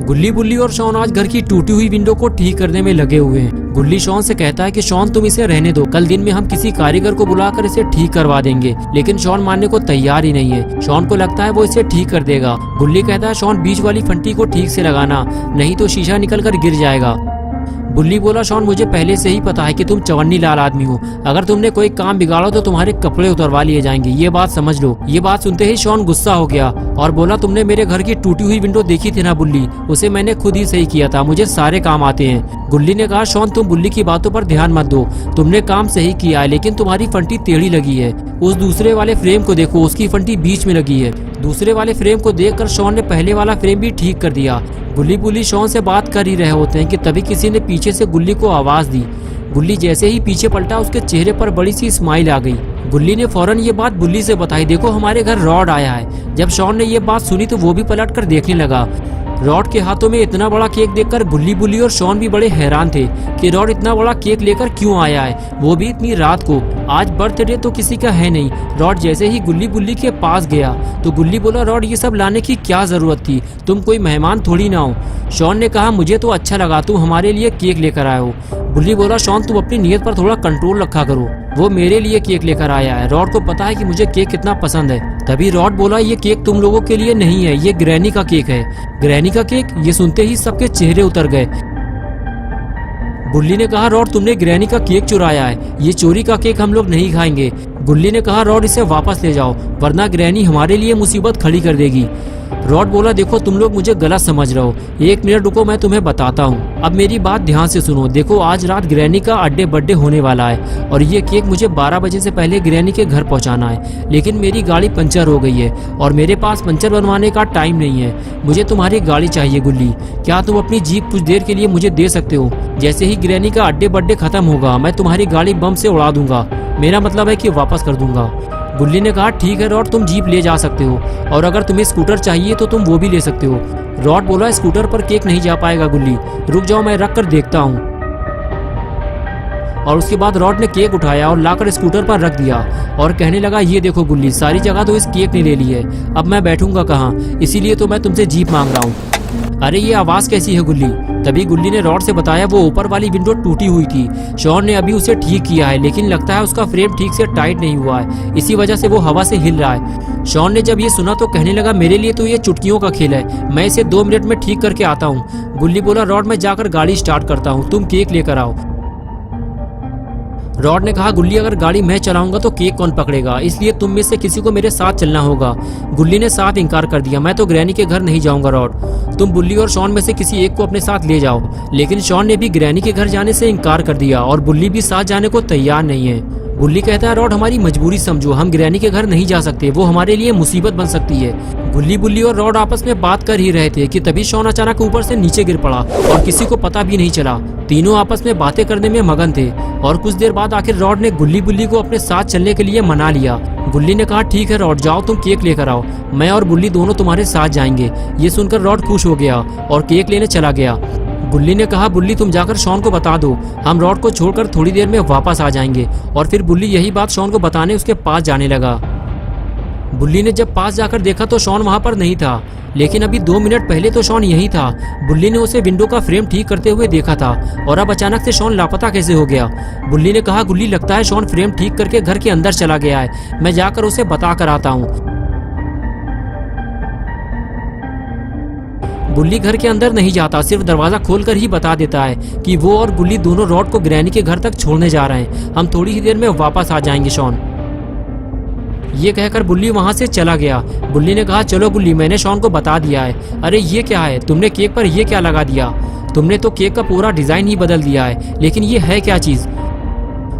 गुल्ली, बुल्ली और शॉन आज घर की टूटी हुई विंडो को ठीक करने में लगे हुए हैं। गुल्ली शॉन से कहता है कि शॉन तुम इसे रहने दो, कल दिन में हम किसी कारीगर को बुलाकर इसे ठीक करवा देंगे। लेकिन शॉन मानने को तैयार ही नहीं है। शॉन को लगता है वो इसे ठीक कर देगा। गुल्ली कहता है शॉन बीच वाली फंटी को ठीक से लगाना, नहीं तो शीशा निकल कर गिर जाएगा। बुल्ली बोला शॉन मुझे पहले से ही पता है कि तुम चवन्नी लाल आदमी हो, अगर तुमने कोई काम बिगाड़ो तो तुम्हारे कपड़े उतरवा लिए जाएंगे, ये बात समझ लो। ये बात सुनते ही शॉन गुस्सा हो गया और बोला तुमने मेरे घर की टूटी हुई विंडो देखी थी ना बुल्ली, उसे मैंने खुद ही सही किया था, मुझे सारे काम आते हैं। गुल्ली ने कहा शॉन तुम बुल्ली की बातों पर ध्यान मत दो, तुमने काम सही किया है लेकिन तुम्हारी फंटी टेढ़ी लगी है। उस दूसरे वाले फ्रेम को देखो, उसकी फंटी बीच में लगी है। दूसरे वाले फ्रेम को देखकर शॉन ने पहले वाला फ्रेम भी ठीक कर दिया। गुल्ली बुल्ली शॉन से बात कर ही रहे होते हैं कि तभी किसी ने पीछे से गुल्ली को आवाज दी। गुल्ली जैसे ही पीछे पलटा उसके चेहरे पर बड़ी सी स्माइल आ गई। गुल्ली ने फौरन ये बात बुल्ली से बताई, देखो हमारे घर रॉड आया है। जब शॉन ने ये बात सुनी तो वो भी पलट कर देखने लगा। रॉड के हाथों में इतना बड़ा केक देखकर गुल्ली, बुल्ली और शॉन भी बड़े हैरान थे कि रॉड इतना बड़ा केक लेकर क्यों आया है, वो भी इतनी रात को। आज बर्थडे तो किसी का है नहीं। रॉड जैसे ही गुल्ली बुल्ली के पास गया तो गुल्ली बोला रॉड ये सब लाने की क्या जरूरत थी, तुम कोई मेहमान थोड़ी ना हो। शॉन ने कहा मुझे तो अच्छा लगा तुम हमारे लिए केक लेकर आए हो। गुल्ली बोला शॉन तुम अपनी नीयत पर थोड़ा कंट्रोल रखा करो, वो मेरे लिए केक लेकर आया है, रॉड को पता है कि मुझे केक कितना पसंद है। तभी रॉड बोला ये केक तुम लोगों के लिए नहीं है, ये ग्रैनी का केक है। ग्रैनी का केक? ये सुनते ही सबके चेहरे उतर गए। बुल्ली ने कहा रॉड तुमने ग्रैनी का केक चुराया है, ये चोरी का केक हम लोग नहीं खाएंगे। गुल्ली ने कहा रॉड इसे वापस ले जाओ वरना ग्रैनी हमारे लिए मुसीबत खड़ी कर देगी। रॉड बोला देखो तुम लोग मुझे गलत समझ रहे हो, एक मिनट रुको मैं तुम्हें बताता हूँ। अब मेरी बात ध्यान से सुनो, देखो आज रात ग्रैनी का बर्थडे होने वाला है और ये केक मुझे 12 बजे से पहले ग्रैनी के घर पहुँचाना है। लेकिन मेरी गाड़ी पंचर हो गई है और मेरे पास पंचर बनवाने का टाइम नहीं है, मुझे तुम्हारी गाड़ी चाहिए। गुल्ली क्या तुम अपनी जीप कुछ देर के लिए मुझे दे सकते हो? जैसे ही ग्रैनी का बर्थडे खत्म होगा मैं तुम्हारी गाड़ी बम से उड़ा दूंगा, मेरा मतलब है कि वापस कर दूंगा। गुल्ली ने कहा ठीक है रॉड तुम जीप ले जा सकते हो और अगर तुम्हें स्कूटर चाहिए तो तुम वो भी ले सकते हो। रॉड बोला स्कूटर पर केक नहीं जा पाएगा गुल्ली, रुक जाओ मैं रख कर देखता हूँ। और उसके बाद रॉड ने केक उठाया और लाकर स्कूटर पर रख दिया और कहने लगा ये देखो गुल्ली सारी जगह तो इस केक ने ले ली है, अब मैं बैठूंगा कहाँ, इसीलिए तो मैं तुमसे जीप मांग रहा हूँ। अरे ये आवाज कैसी है गुल्ली? तभी गुल्ली ने रॉड से बताया वो ऊपर वाली विंडो टूटी हुई थी, शॉन ने अभी उसे ठीक किया है लेकिन लगता है उसका फ्रेम ठीक से टाइट नहीं हुआ है, इसी वजह से वो हवा से हिल रहा है। शॉन ने जब ये सुना तो कहने लगा मेरे लिए तो ये चुटकियों का खेल है, मैं इसे 2 मिनट में ठीक करके आता हूँ। गुल्ली बोला रॉड मैं जाकर गाड़ी स्टार्ट करता हूँ, तुम केक लेकर आओ। रॉड ने कहा गुल्ली अगर गाड़ी मैं चलाऊंगा तो केक कौन पकड़ेगा, इसलिए तुम में से किसी को मेरे साथ चलना होगा। गुल्ली ने साफ इनकार कर दिया, मैं तो ग्रैनी के घर नहीं जाऊंगा रॉड, तुम बुल्ली और शॉन में से किसी एक को अपने साथ ले जाओ। लेकिन शॉन ने भी ग्रैनी के घर जाने से इनकार कर दिया और बुल्ली भी साथ जाने को तैयार नहीं है। बुल्ली कहता है रॉड हमारी मजबूरी समझो, हम ग्रैनी के घर नहीं जा सकते, वो हमारे लिए मुसीबत बन सकती है। गुल्ली, बुल्ली और रॉड आपस में बात कर ही रहे थे कि तभी शॉन अचानक ऊपर से नीचे गिर पड़ा और किसी को पता भी नहीं चला। तीनों आपस में बातें करने में मगन थे और कुछ देर बाद आखिर रॉड ने गुल्ली, बुल्ली को अपने साथ चलने के लिए मना लिया। गुल्ली ने कहा ठीक है रॉड जाओ तुम केक लेकर आओ, मैं और बुल्ली दोनों तुम्हारे साथ जाएंगे। ये सुनकर रॉड खुश हो गया और केक लेने चला गया। बुल्ली ने कहा बुल्ली तुम जाकर शॉन को बता दो, हम रॉड को छोड़कर थोड़ी देर में वापस आ जाएंगे। और फिर बुल्ली यही बात शॉन को बताने उसके पास जाने लगा। बुल्ली ने जब पास जाकर देखा तो शॉन वहां पर नहीं था, लेकिन अभी 2 मिनट पहले तो शॉन यही था। बुल्ली ने उसे विंडो का फ्रेम ठीक करते हुए देखा था और अब अचानक से शॉन लापता कैसे हो गया। बुल्ली ने कहा गुल्ली लगता है शॉन फ्रेम ठीक करके घर के अंदर चला गया है, मैं जाकर उसे बता कर आता हूँ। बुल्ली घर के अंदर नहीं जाता, सिर्फ दरवाजा खोलकर ही बता देता है कि वो और बुल्ली दोनों रॉड को ग्रैनी के घर तक छोड़ने जा रहे हैं, हम थोड़ी ही देर में वापस आ जाएंगे शॉन। ये कहकर बुल्ली वहां से चला गया। बुल्ली ने कहा चलो बुल्ली मैंने शॉन को बता दिया है। अरे ये क्या है, तुमने केक पर ये क्या लगा दिया? तुमने तो केक का पूरा डिजाइन ही बदल दिया है, लेकिन ये है क्या चीज?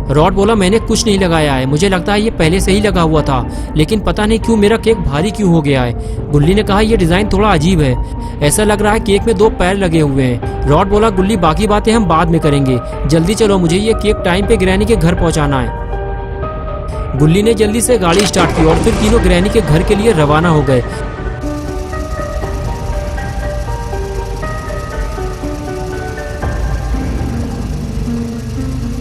रॉड बोला मैंने कुछ नहीं लगाया है, मुझे लगता है ये पहले से ही लगा हुआ था, लेकिन पता नहीं क्यों मेरा केक भारी क्यों हो गया है। गुल्ली ने कहा ये डिजाइन थोड़ा अजीब है, ऐसा लग रहा है केक में 2 पैर लगे हुए हैं। रॉड बोला गुल्ली बाकी बातें हम बाद में करेंगे, जल्दी चलो मुझे ये केक टाइम पे ग्रैनी के घर पहुंचाना है। गुल्ली ने जल्दी से गाड़ी स्टार्ट की और फिर तीनों ग्रैनी के घर के लिए रवाना हो गए।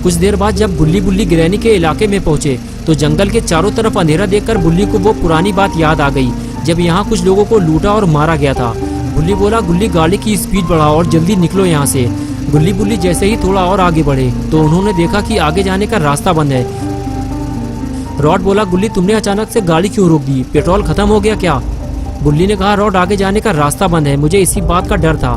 कुछ देर बाद जब गुल्ली, बुल्ली ग्रैनी के इलाके में पहुंचे तो जंगल के चारों तरफ अंधेरा देखकर बुल्ली को वो पुरानी बात याद आ गई जब यहाँ कुछ लोगों को लूटा और मारा गया था। गुल्ली बोला, गुल्ली गाड़ी की स्पीड बढ़ाओ और जल्दी निकलो यहाँ से। गुल्ली बुल्ली जैसे ही थोड़ा और आगे बढ़े तो उन्होंने देखा कि आगे जाने का रास्ता बंद है। रॉड बोला, गुल्ली तुमने अचानक से गाड़ी क्यों रोक दी, पेट्रोल खत्म हो गया क्या? गुल्ली ने कहा, रॉड आगे जाने का रास्ता बंद है, मुझे इसी बात का डर था।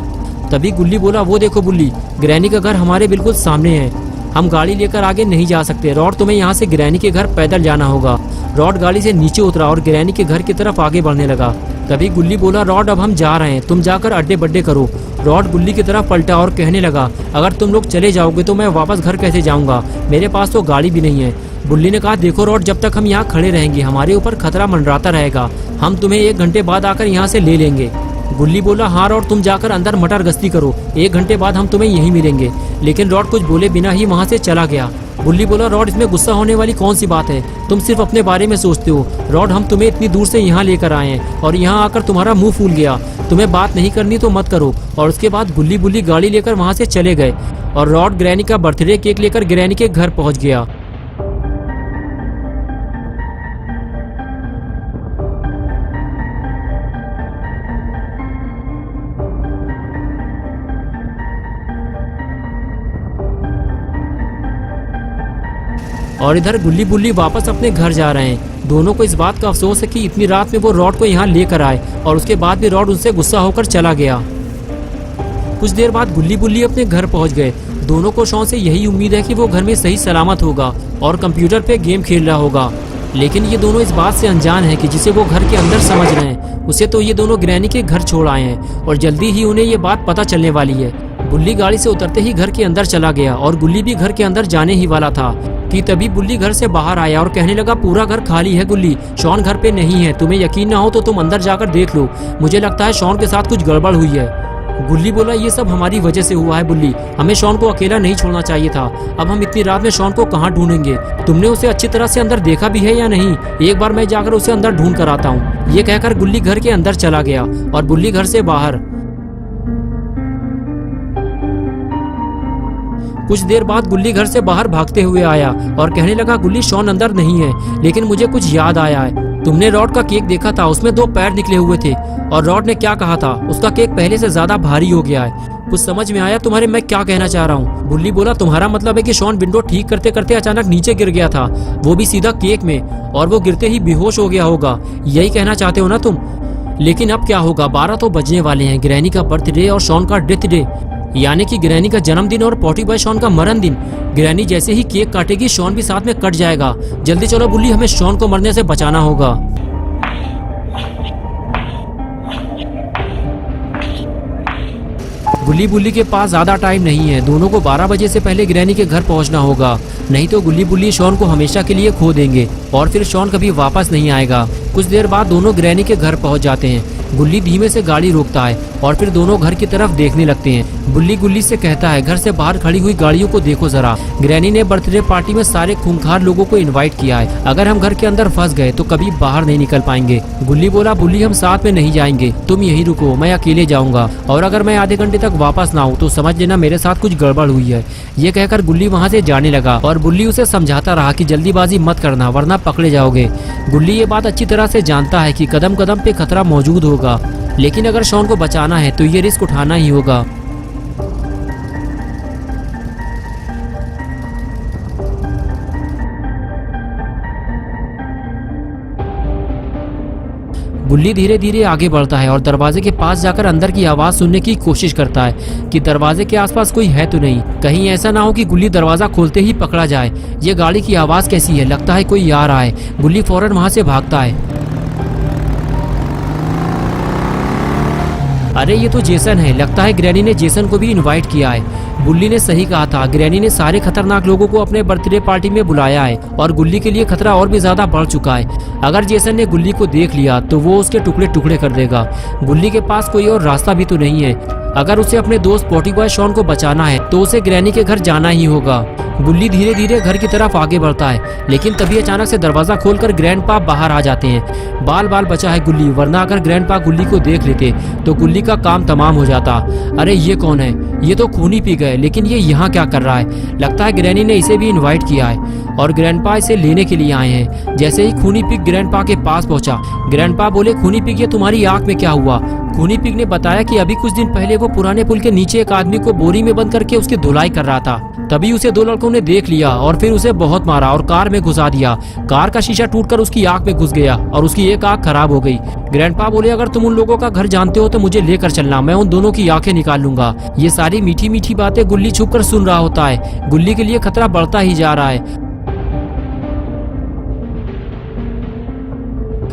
तभी गुल्ली बोला, वो देखो बुल्ली, ग्रैनी का घर हमारे बिल्कुल सामने है, हम गाड़ी लेकर आगे नहीं जा सकते। रॉड तुम्हें यहाँ से ग्रैनी के घर पैदल जाना होगा। रॉड गाड़ी से नीचे उतरा और ग्रैनी के घर की तरफ आगे बढ़ने लगा। तभी गुल्ली बोला, रॉड अब हम जा रहे हैं, तुम जाकर अड्डे बड्डे करो। रॉड गुल्ली की तरफ पलटा और कहने लगा, अगर तुम लोग चले जाओगे तो मैं वापस घर कैसे जाऊंगा, मेरे पास तो गाड़ी भी नहीं है। गुल्ली ने कहा, देखो रॉड, जब तक हम यहाँ खड़े रहेंगे हमारे ऊपर खतरा मंडराता रहेगा, हम तुम्हें 1 घंटे बाद आकर यहाँ से ले लेंगे। गुल्ली बोला, हाँ रॉड, तुम जाकर अंदर मटर गश्ती करो, 1 घंटे बाद हम तुम्हें यहीं मिलेंगे। लेकिन रॉड कुछ बोले बिना ही वहाँ से चला गया। गुल्ली बोला, रॉड इसमें गुस्सा होने वाली कौन सी बात है, तुम सिर्फ अपने बारे में सोचते हो। रॉड हम तुम्हें इतनी दूर से यहाँ लेकर आए हैं और यहाँ आकर तुम्हारा मुंह फूल गया, तुम्हें बात नहीं करनी तो मत करो। और उसके बाद गुल्ली बुल्ली गाड़ी लेकर वहाँ से चले गए और रॉड ग्रैनी का बर्थडे केक लेकर ग्रैनी के घर पहुँच गया। और इधर गुल्ली बुल्ली वापस अपने घर जा रहे हैं। दोनों को इस बात का अफसोस है कि इतनी रात में वो रॉड को यहाँ लेकर आए और उसके बाद भी रॉड उनसे गुस्सा होकर चला गया। कुछ देर बाद गुल्ली बुल्ली अपने घर पहुँच गए। दोनों को शॉन से यही उम्मीद है कि वो घर में सही सलामत होगा और कंप्यूटर पे गेम खेल रहा होगा। लेकिन ये दोनों इस बात से अनजान है कि जिसे वो घर के अंदर समझ रहे हैं उसे तो ये दोनों ग्रैनी के घर छोड़ आए हैं और जल्दी ही उन्हें ये बात पता चलने वाली है। बुल्ली गाड़ी से उतरते ही घर के अंदर चला गया और गुल्ली भी घर के अंदर जाने ही वाला था कि तभी बुल्ली घर से बाहर आया और कहने लगा, पूरा घर खाली है गुल्ली, शॉन घर पे नहीं है, तुम्हें यकीन ना हो तो तुम अंदर जाकर देख लो, मुझे लगता है शॉन के साथ कुछ गड़बड़ हुई है। गुल्ली बोला, ये सब हमारी वजह से हुआ है बुल्ली, हमें शॉन को अकेला नहीं छोड़ना चाहिए था, अब हम इतनी रात में शॉन को कहाँ ढूंढेंगे, तुमने उसे अच्छी तरह से अंदर देखा भी है या नहीं, एक बार मैं जाकर उसे अंदर ढूंढ कर आता हूँ। ये कहकर गुल्ली घर के अंदर चला गया और बुल्ली घर से बाहर। कुछ देर बाद गुल्ली घर से बाहर भागते हुए आया और कहने लगा, गुल्ली शॉन अंदर नहीं है, लेकिन मुझे कुछ याद आया है, तुमने रॉड का केक देखा था, उसमें 2 पैर निकले हुए थे और रॉड ने क्या कहा था, उसका केक पहले से ज्यादा भारी हो गया है। कुछ समझ में आया तुम्हारे मैं क्या कहना चाह रहा हूँ? गुल्ली बोला, तुम्हारा मतलब है कि शॉन विंडो ठीक करते करते अचानक नीचे गिर गया था, वो भी सीधा केक में, और वो गिरते ही बेहोश हो गया होगा, यही कहना चाहते हो ना तुम? लेकिन अब क्या होगा, 12 तो बजने वाले हैं, ग्रैनी का बर्थडे और शॉन का डेथ डे, यानी कि ग्रैनी का जन्मदिन और पॉटी बॉय शॉन का मरण दिन। ग्रैनी जैसे ही केक काटेगी शॉन भी साथ में कट जाएगा। जल्दी चलो बुल्ली, हमें शॉन को मरने से बचाना होगा। गुल्ली बुल्ली के पास ज्यादा टाइम नहीं है, दोनों को 12 बजे से पहले ग्रैनी के घर पहुंचना होगा, नहीं तो गुल्ली बुल्ली शॉन को हमेशा के लिए खो देंगे और फिर शॉन कभी वापस नहीं आएगा। कुछ देर बाद दोनों ग्रैनी के घर पहुंच जाते हैं। गुल्ली धीमे से गाड़ी रोकता है और फिर दोनों घर की तरफ देखने लगते हैं। बुल्ली गुल्ली से कहता है, घर से बाहर खड़ी हुई गाड़ियों को देखो जरा, ग्रैनी ने बर्थडे पार्टी में सारे खूंखार लोगों को इनवाइट किया है, अगर हम घर के अंदर फंस गए तो कभी बाहर नहीं निकल पाएंगे। गुल्ली बोला, बुल्ली हम साथ में नहीं जाएंगे, तुम यहीं रुको, मैं अकेले जाऊंगा, और अगर मैं आधे घंटे तक वापस ना आऊँ तो समझ लेना मेरे साथ कुछ गड़बड़ हुई है। ये कहकर गुल्ली वहाँ से जाने लगा और बुल्ली उसे समझाता रहा कि जल्दीबाजी मत करना वरना पकड़े जाओगे। गुल्ली ये बात अच्छी तरह से जानता है कि कदम कदम पे खतरा मौजूद होगा, लेकिन अगर शॉन को बचाना है तो ये रिस्क उठाना ही होगा। बुल्ली धीरे धीरे आगे बढ़ता है और दरवाजे के पास जाकर अंदर की आवाज सुनने की कोशिश करता है कि दरवाजे के आसपास कोई है तो नहीं, कहीं ऐसा ना हो कि गुल्ली दरवाजा खोलते ही पकड़ा जाए। ये गाड़ी की आवाज कैसी है, लगता है कोई आ रहा है। गुल्ली फौरन वहां से भागता है। अरे ये तो जेसन है, लगता है ग्रैनी ने जेसन को भी इनवाइट किया है। गुल्ली ने सही कहा था, ग्रैनी ने सारे खतरनाक लोगों को अपने बर्थडे पार्टी में बुलाया है और गुल्ली के लिए खतरा और भी ज्यादा बढ़ चुका है। अगर जेसन ने गुल्ली को देख लिया तो वो उसके टुकड़े टुकड़े कर देगा। गुल्ली के पास कोई और रास्ता भी तो नहीं है, अगर उसे अपने दोस्त पॉटी बॉय शॉन को बचाना है तो उसे ग्रैनी के घर जाना ही होगा। गुल्ली धीरे धीरे घर की तरफ आगे बढ़ता है, लेकिन तभी अचानक से दरवाजा खोलकर ग्रैंडपा बाहर आ जाते हैं। बाल बाल बचा है गुल्ली, वरना अगर ग्रैंडपा गुल्ली को देख लेते तो गुल्ली का काम तमाम हो जाता। अरे ये कौन है? ये तो खूनी पी गए, लेकिन ये यहाँ क्या कर रहा है? लगता है ग्रैनी ने इसे भी इन्वाइट किया है और ग्रैंडपा इसे लेने के लिए आए हैं। जैसे ही खूनी पिग ग्रैंडपा के पास पहुंचा, ग्रैंडपा बोले, खूनी पिग ये तुम्हारी आंख में क्या हुआ? खूनी पिग ने बताया कि अभी कुछ दिन पहले वो पुराने पुल के नीचे एक आदमी को बोरी में बंद करके उसकी धुलाई कर रहा था। तभी उसे दो लड़कों ने देख लिया और फिर उसे बहुत मारा और कार में घुसा दिया। कार का शीशा टूटकर उसकी आंख में घुस गया और उसकी एक आंख खराब हो गई। ग्रैंडपा बोले, अगर तुम उन लोगों का घर जानते हो तो मुझे लेकर चलना, मैं उन दोनों की आंखें निकाल लूंगा। ये सारी मीठी मीठी बातें गुल्ली छुपकर सुन रहा होता है। गुल्ली के लिए खतरा बढ़ता ही जा रहा है।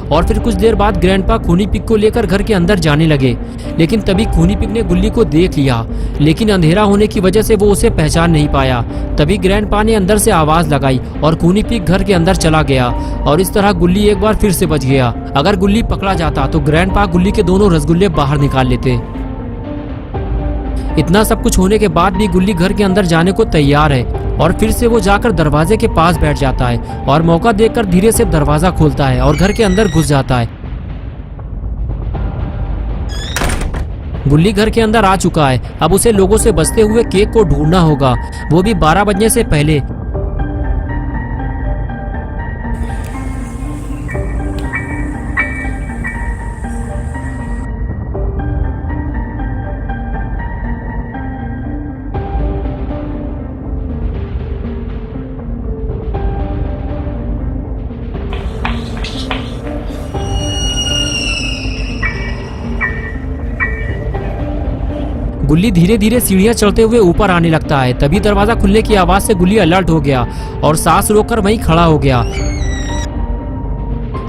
और फिर कुछ देर बाद ग्रैंडपा खूनी पिग को लेकर घर के अंदर जाने लगे, लेकिन तभी खूनी पिग ने गुल्ली को देख लिया, लेकिन अंधेरा होने की वजह से वो उसे पहचान नहीं पाया। तभी ग्रैंडपा ने अंदर से आवाज लगाई और खूनी पिग घर के अंदर चला गया और इस तरह गुल्ली एक बार फिर से बच गया। अगर गुल्ली पकड़ा जाता तो ग्रैंडपा गुल्ली के दोनों रसगुल्ले बाहर निकाल लेते। इतना सब कुछ होने के बाद भी गुल्ली घर के अंदर जाने को तैयार है और फिर से वो जाकर दरवाजे के पास बैठ जाता है और मौका देखकर धीरे से दरवाजा खोलता है और घर के अंदर घुस जाता है। गुल्ली घर के अंदर आ चुका है। अब उसे लोगों से बचते हुए केक को ढूंढना होगा, वो भी 12 बजने से पहले। गुल्ली धीरे धीरे सीढ़ियां चढ़ते हुए ऊपर आने लगता है। तभी दरवाजा खुलने की आवाज से गुल्ली अलर्ट हो गया और सांस रोककर वहीं खड़ा हो गया।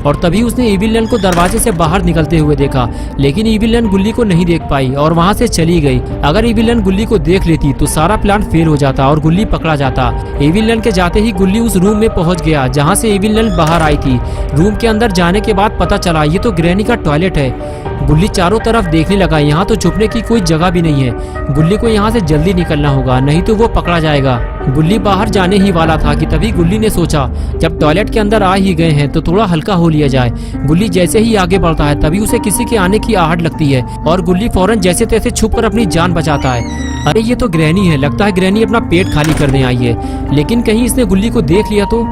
और तभी उसने इविल को दरवाजे से बाहर निकलते हुए देखा, लेकिन इविल गुल्ली को नहीं देख पाई और वहां से चली गई। अगर इविल गुल्ली को देख लेती तो सारा प्लान फेल हो जाता और गुल्ली पकड़ा जाता। इविल के जाते ही गुल्ली उस रूम में पहुंच गया जहां से इविल बाहर आई थी। रूम के अंदर जाने के बाद पता चला ये तो ग्रैनी का टॉयलेट है। गुल्ली चारों तरफ देखने लगा, यहाँ तो छुपने की कोई जगह भी नहीं है। गुल्ली को यहाँ से जल्दी निकलना होगा, नहीं तो वो पकड़ा जाएगा। गुल्ली बाहर जाने ही वाला था कि तभी गुल्ली ने सोचा, जब टॉयलेट के अंदर आ ही गए हैं तो थोड़ा हल्का हो लिया जाए। गुल्ली जैसे ही आगे बढ़ता है तभी उसे किसी के आने की आहट लगती है और गुल्ली फौरन जैसे तैसे छुपकर अपनी जान बचाता है। अरे ये तो ग्रैनी है, लगता है ग्रैनी अपना पेट खाली करने आई है। लेकिन कहीं इसने गुल्ली को देख लिया तो।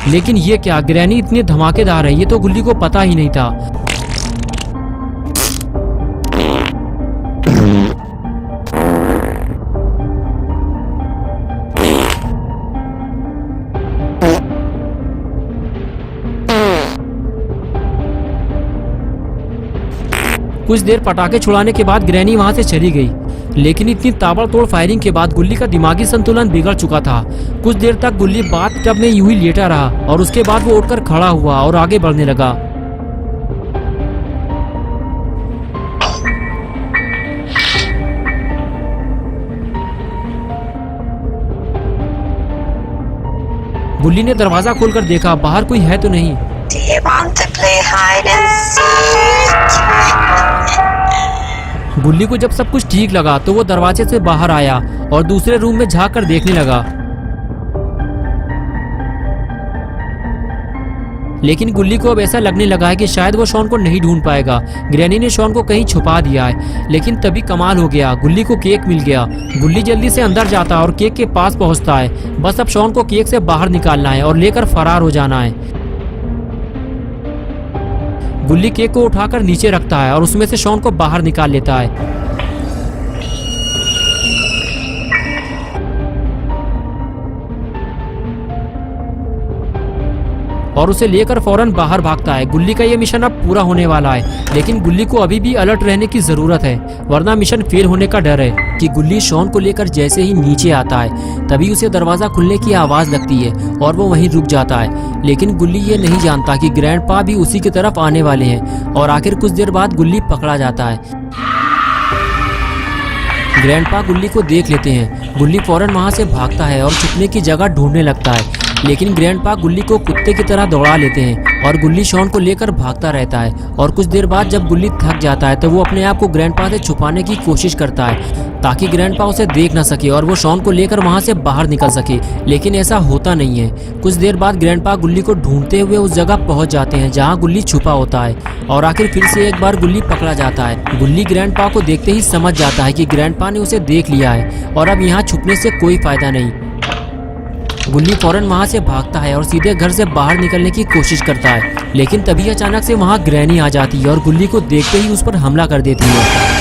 लेकिन ये क्या, ग्रैनी इतनी धमाकेदार है, ये तो गुल्ली को पता ही नहीं था। कुछ देर पटाखे छुड़ाने के बाद ग्रैनी वहां से चली गई, लेकिन इतनी ताबड़तोड़ फायरिंग के बाद गुल्ली का दिमागी संतुलन बिगड़ चुका था। कुछ देर तक गुल्ली बाथटब में यूं ही लेटा रहा और उसके बाद वो उठकर खड़ा हुआ और आगे बढ़ने लगा। गुल्ली ने दरवाजा खोलकर देखा, बाहर कोई है तो नहीं। Do you want to play hide and seek? गुल्ली को जब सब कुछ ठीक लगा तो वो दरवाजे से बाहर आया और दूसरे रूम में झांक कर देखने लगा। लेकिन गुल्ली को अब ऐसा लगने लगा है कि शायद वो शॉन को नहीं ढूंढ पाएगा। ग्रैनी ने शॉन को कहीं छुपा दिया है। लेकिन तभी कमाल हो गया, गुल्ली को केक मिल गया। गुल्ली जल्दी से अंदर जाता और केक के पास पहुंचता है। बस अब शॉन को केक से बाहर निकालना है और लेकर फरार हो जाना है। गुल्ली केक को उठाकर नीचे रखता है और उसमें से शॉन को बाहर निकाल लेता है। और उसे लेकर फौरन बाहर भागता है। गुल्ली का ये मिशन अब पूरा होने वाला है, लेकिन गुल्ली को अभी भी अलर्ट रहने की जरूरत है, वरना मिशन फेल होने का डर है। कि गुल्ली शॉन को लेकर जैसे ही नीचे आता है तभी उसे दरवाजा खुलने की आवाज लगती है और वो वहीं रुक जाता है। लेकिन गुल्ली ये नहीं जानता कि ग्रैंडपा भी उसी की तरफ आने वाले हैं और आखिर कुछ देर बाद गुल्ली पकड़ा जाता है। ग्रैंडपा गुल्ली को देख लेते हैं। गुल्ली फौरन वहां से भागता है और छुपने की जगह ढूंढने लगता है, लेकिन ग्रैंडपा गुल्ली को कुत्ते की तरह दौड़ा लेते हैं और गुल्ली शॉन को लेकर भागता रहता है। और कुछ देर बाद जब गुल्ली थक जाता है तो वो अपने आप को ग्रैंडपा से छुपाने की कोशिश करता है ताकि ग्रैंडपा उसे देख ना सके और वो शॉन को लेकर वहाँ से बाहर निकल सके, लेकिन ऐसा होता नहीं है। कुछ देर बाद ग्रैंडपा गुल्ली को ढूंढते हुए उस जगह पहुँच जाते हैं जहाँ गुल्ली छुपा होता है और आखिर फिर से एक बार गुल्ली पकड़ा जाता है। गुल्ली ग्रैंडपा को देखते ही समझ जाता है कि ग्रैंडपा ने उसे देख लिया है और अब यहाँ छुपने से कोई फायदा नहीं। गुल्ली फौरन वहाँ से भागता है और सीधे घर से बाहर निकलने की कोशिश करता है, लेकिन तभी अचानक से वहाँ ग्रैनी आ जाती है और गुल्ली को देखते ही उस पर हमला कर देती है।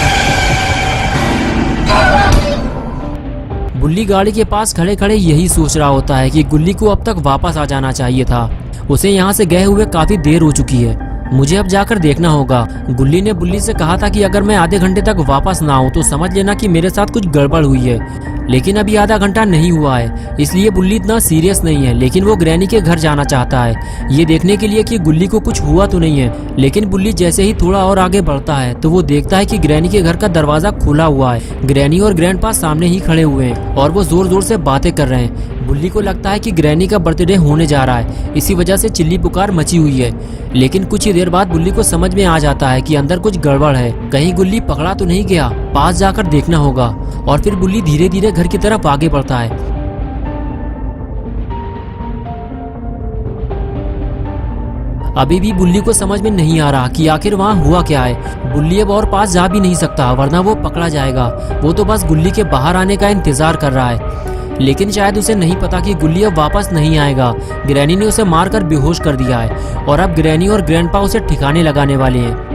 गुल्ली गाड़ी के पास खड़े खड़े यही सोच रहा होता है कि गुल्ली को अब तक वापस आ जाना चाहिए था। उसे यहाँ से गए हुए काफी देर हो चुकी है, मुझे अब जाकर देखना होगा। गुल्ली ने बुल्ली से कहा था कि अगर मैं आधे घंटे तक वापस ना आऊं तो समझ लेना कि मेरे साथ कुछ गड़बड़ हुई है, लेकिन अभी आधा घंटा नहीं हुआ है, इसलिए बुल्ली इतना सीरियस नहीं है। लेकिन वो ग्रैनी के घर जाना चाहता है ये देखने के लिए कि गुल्ली को कुछ हुआ तो नहीं है। लेकिन बुल्ली जैसे ही थोड़ा और आगे बढ़ता है तो वो देखता है कि ग्रैनी के घर का दरवाजा खुला हुआ है। ग्रैनी और ग्रैंडपा सामने ही खड़े हुए हैं और वो जोर जोर से बातें कर रहे हैं। बुल्ली को लगता है कि ग्रैनी का बर्थडे होने जा रहा है, इसी वजह से चिल्ली पुकार मची हुई है। लेकिन कुछ ही देर बाद बुल्ली को समझ में आ जाता है कि अंदर कुछ गड़बड़ है, कहीं गुल्ली पकड़ा तो नहीं गया, पास जाकर देखना होगा। और फिर बुल्ली धीरे धीरे घर की तरफ आगे बढ़ता है। अभी भी बुल्ली को समझ में नहीं आ रहा कि आखिर वहाँ हुआ क्या है। बुल्ली अब और पास जा भी नहीं सकता वरना वो पकड़ा जाएगा। वो तो बस गुल्ली के बाहर आने का इंतजार कर रहा है, लेकिन शायद उसे नहीं पता कि गुल्ली अब वापस नहीं आएगा। ग्रैनी ने उसे मारकर बेहोश कर दिया है और अब ग्रैनी और ग्रैंडपा उसे ठिकाने लगाने वाले हैं।